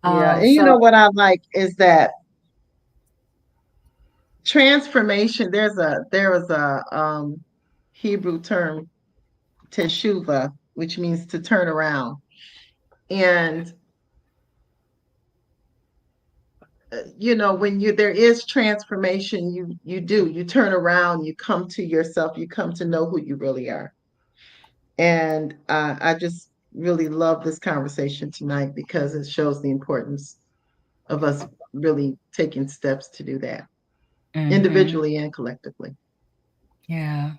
Yeah, and you know what I like is that transformation. There was a Hebrew term, teshuva, which means to turn around. And when there is transformation, you turn around, you come to yourself, you come to know who you really are. And I just really love this conversation tonight because it shows the importance of us really taking steps to do that, individually and collectively. Yeah.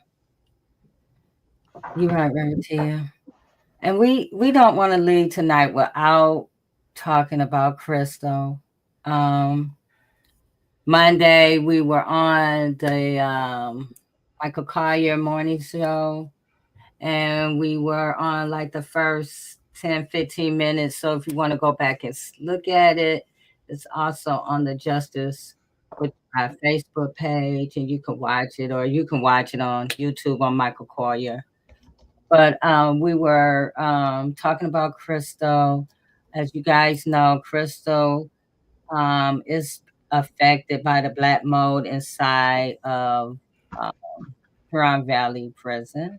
You're right, Tia. And we don't want to leave tonight without talking about Crystal. Monday we were on the Michael Collier morning show, and we were on like the first 10-15 minutes. So if you want to go back and look at it, it's also on the Justice with our Facebook page, and you can watch it, or you can watch it on YouTube on Michael Collier. But we were talking about Crystal. As you guys know, Crystal is affected by the black mold inside of Huron Valley Prison,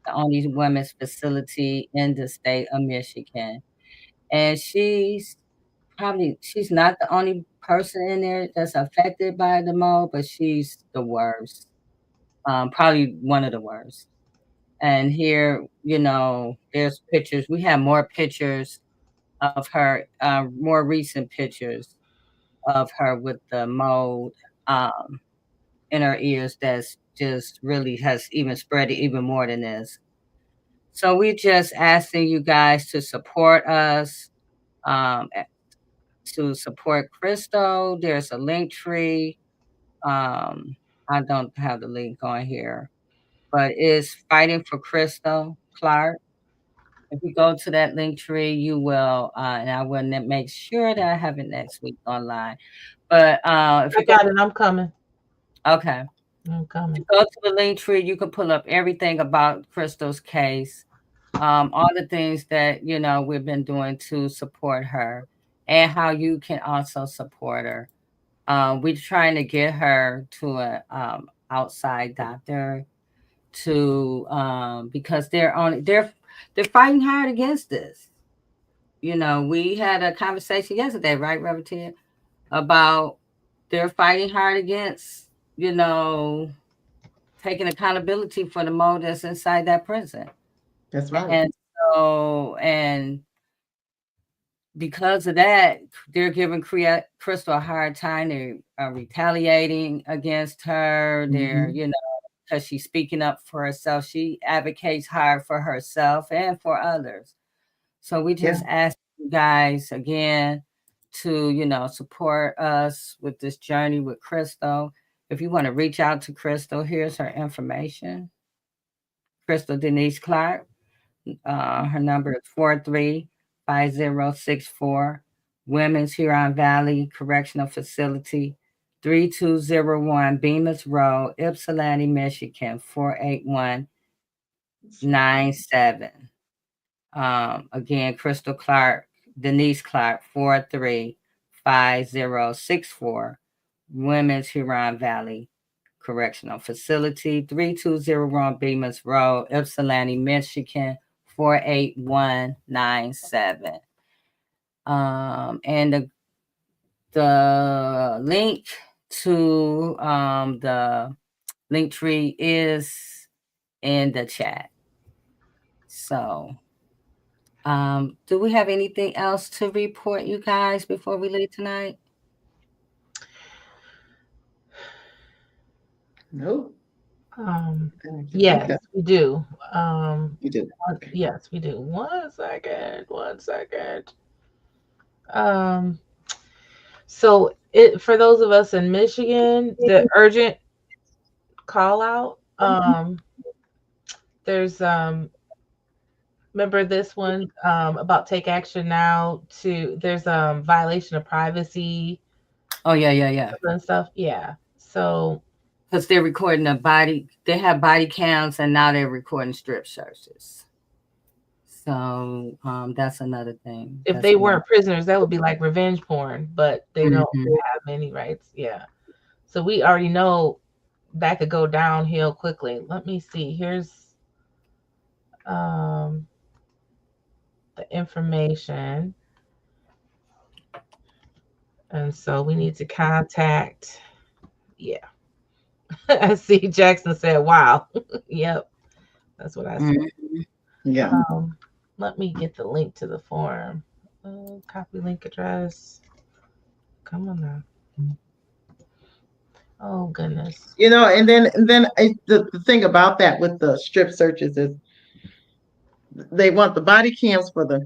the only women's facility in the state of Michigan. And she's not the only person in there that's affected by the mold, but she's the worst. Probably one of the worst. And here, there's pictures. We have more pictures of her, more recent pictures of her with the mold in her ears that's just really has even spread it even more than this. So we just asking you guys to support us, to support Crystal. There's a link tree. I don't have the link on here, but it's Fighting for Crystal Clark. If you go to that link tree, you will, and I will make sure that I have it next week online. But if you got it, I'm coming. Okay. I'm coming. If you go to the link tree, you can pull up everything about Crystal's case, all the things that we've been doing to support her, and how you can also support her. We're trying to get her to a outside doctor because they're fighting hard against this. We had a conversation yesterday, right, Reverend Ted, about they're fighting hard against, taking accountability for the mold that's inside that prison. That's right. And because of that, they're giving Crystal a hard time. They're retaliating against her. They're, because she's speaking up for herself. She advocates hard for herself and for others. So we just ask you guys again to, support us with this journey with Crystal. If you want to reach out to Crystal, here's her information. Crystal Denise Clark. Her number is 435064. Women's Huron Valley Correctional Facility, 3201 Bemis Road, Ypsilanti, Michigan, 48197. Again, Crystal Clark, Denise Clark, 435064. Women's Huron Valley Correctional Facility, 3201 Bemis Road, Ypsilanti, Michigan, 48197. And the link to the link tree is in the chat. So, do we have anything else to report, you guys, before we leave tonight? Nope. Yes, we do. You do. Yes, we do. One second. So for those of us in Michigan, the urgent call out, there's remember this one about take action now there's violation of privacy. Oh yeah. And stuff. Yeah. So because they're recording they have body cams, and now they're recording strip searches. So that's another thing. If they weren't prisoners, that would be like revenge porn, but they don't have any rights. Yeah. So we already know that could go downhill quickly. Let me see. Here's the information. And so we need to contact. Yeah. I see Jackson said, wow. Yep. That's what I said. Yeah. Let me get the link to the form. Copy link address. Come on now. Oh goodness. And then the thing about that with the strip searches is they want the body cams for the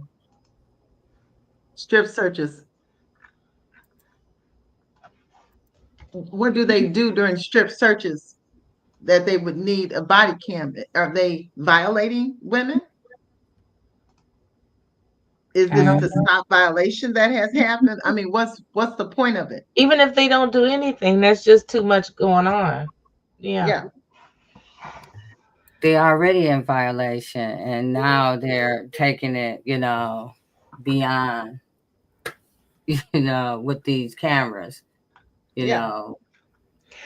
strip searches. What do they do during strip searches that they would need a body cam? Are they violating women? Is this to stop violation that has happened? I mean, what's the point of it? Even if they don't do anything, that's just too much going on. Yeah. They're already in violation, and now they're taking it, beyond, with these cameras, know.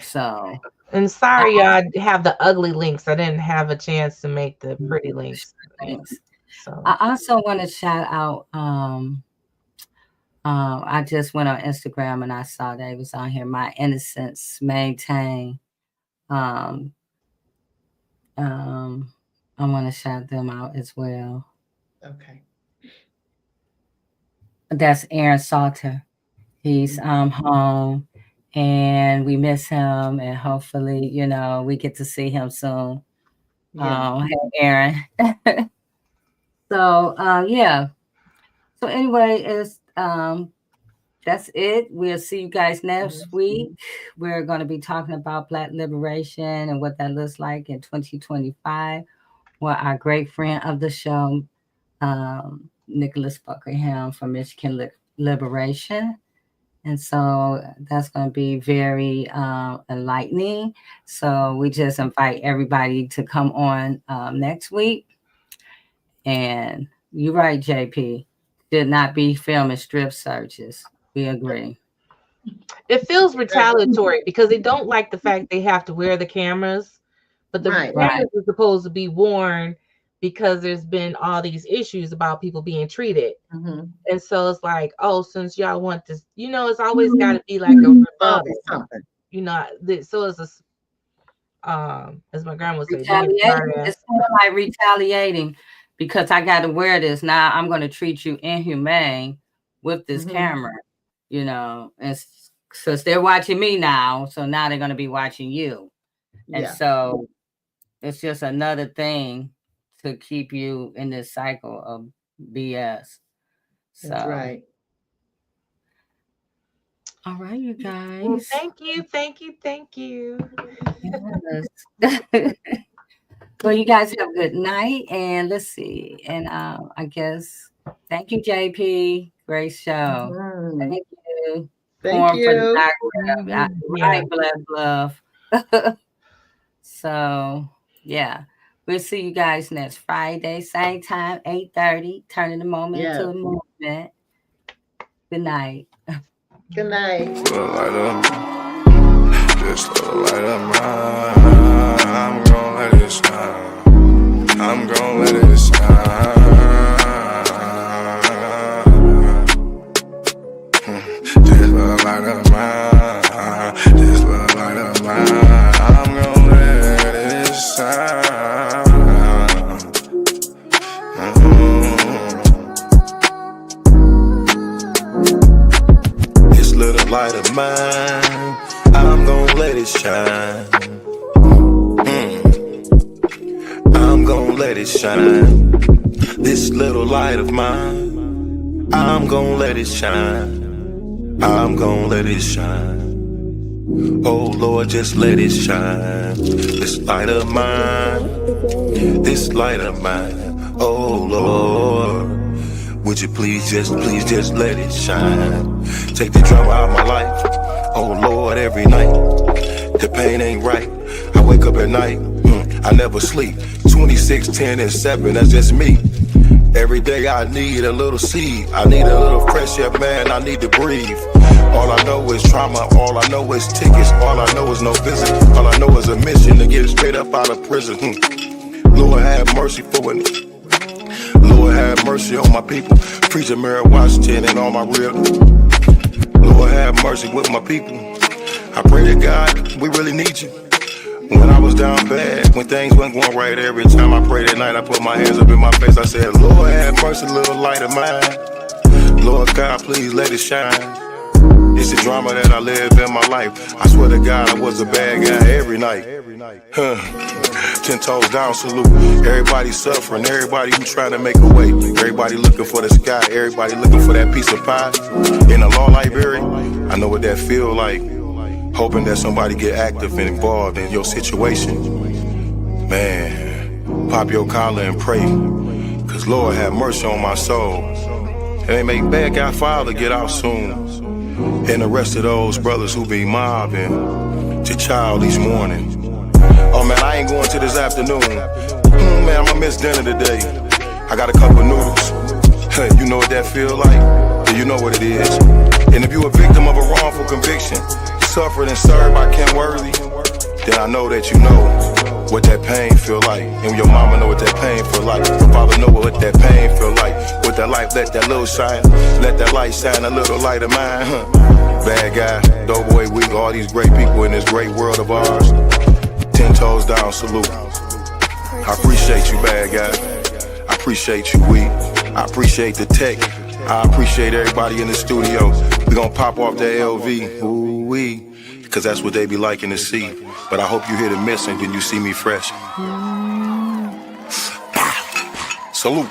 So. And sorry, y'all have the ugly links. I didn't have a chance to make the pretty links. So I also want to shout out. I just went on Instagram and I saw that it was on here. My Innocence Maintain. I want to shout them out as well. Okay. That's Aaron Salter. He's home, and we miss him, and hopefully, we get to see him soon. Yeah. Hey, Aaron. So yeah. So anyway, that's it. We'll see you guys next week. We're going to be talking about Black liberation and what that looks like in 2025. Well, our great friend of the show, Nicholas Buckingham from Michigan Liberation. And so that's going to be very enlightening. So we just invite everybody to come on next week. And you're right, JP. Should not be filming strip searches. We agree. It feels retaliatory because they don't like the fact they have to wear the cameras, but the cameras are supposed to be worn because there's been all these issues about people being treated. And so it's like, oh, since y'all want this, it's always got to be like a rebuttal. So it's as my grandma would say, it's kind of like retaliating because I got to wear this. Now I'm going to treat you inhumane with this camera, and since they're watching me now, so now they're going to be watching you. And so it's just another thing to keep you in this cycle of BS. That's right. All right, you guys. Well, thank you. Well, you guys have a good night, and let's see. And I guess thank you, JP. Great show. Mhm. Thank you. Thank Corn for the you. diagram. Yeah. Right, blood bluff. So yeah, we'll see you guys next Friday, same time, 8:30. Turning the moment into Yes. a movement. Good night. Good night. Just a light of mine. I'm gon' let it shine. I'm gon' let it shine. Just a light of mine. Just a light of mine. I'm gon' let it shine. This little light of mine, I'm gon' let it shine. I'm gon' let it shine. This little light of mine, I'm gon' let it shine. I'm gon' let it shine. Oh Lord, just let it shine. This light of mine, this light of mine. Oh Lord, would you please just let it shine. Take the drama out of my life. Oh Lord, every night the pain ain't right. I wake up at night, I never sleep. 26, 10, and 7, that's just me. Every day I need a little seed. I need a little fresh air, man, I need to breathe. All I know is trauma, all I know is tickets. All I know is no visit. All I know is a mission to get straight up out of prison. Lord have mercy for it. Lord have mercy on my people. Preacher Mary Washington and all my real. Lord have mercy with my people. I pray to God, we really need you. When I was down bad, when things weren't going right, every time I prayed at night, I put my hands up in my face. I said, Lord have mercy, little light of mine. Lord God, please let it shine. It's the drama that I live in my life. I swear to God, I was a bad guy every night. 10 toes down, salute. Everybody suffering, everybody who trying to make a way. Everybody looking for the sky, everybody looking for that piece of pie. In a law library, I know what that feel like. Hoping that somebody get active and involved in your situation. Man, pop your collar and pray. Cause Lord have mercy on my soul. And make bad guy father get out soon. And the rest of those brothers who be mobbing to child each morning. Oh man, I ain't going to this afternoon. Man, I'ma miss dinner today. I got a couple noodles. You know what that feel like? Yeah, you know what it is. And if you a victim of a wrongful conviction, suffered and served by Ken Worthy, then I know that you know what that pain feel like. And your mama know what that pain feel like. Your father know what that pain feel like. With that light, let that little shine. Let that light shine, a little light of mine. Bad guy, Doughboy Week, all these great people in this great world of ours. 10 toes down, salute. I appreciate you, bad guy. I appreciate you, Week. I appreciate the tech. I appreciate everybody in the studio. We gonna pop off that LV. Ooh-wee. Cause that's what they be liking to see. But I hope you hear the missing when you see me fresh. Salute.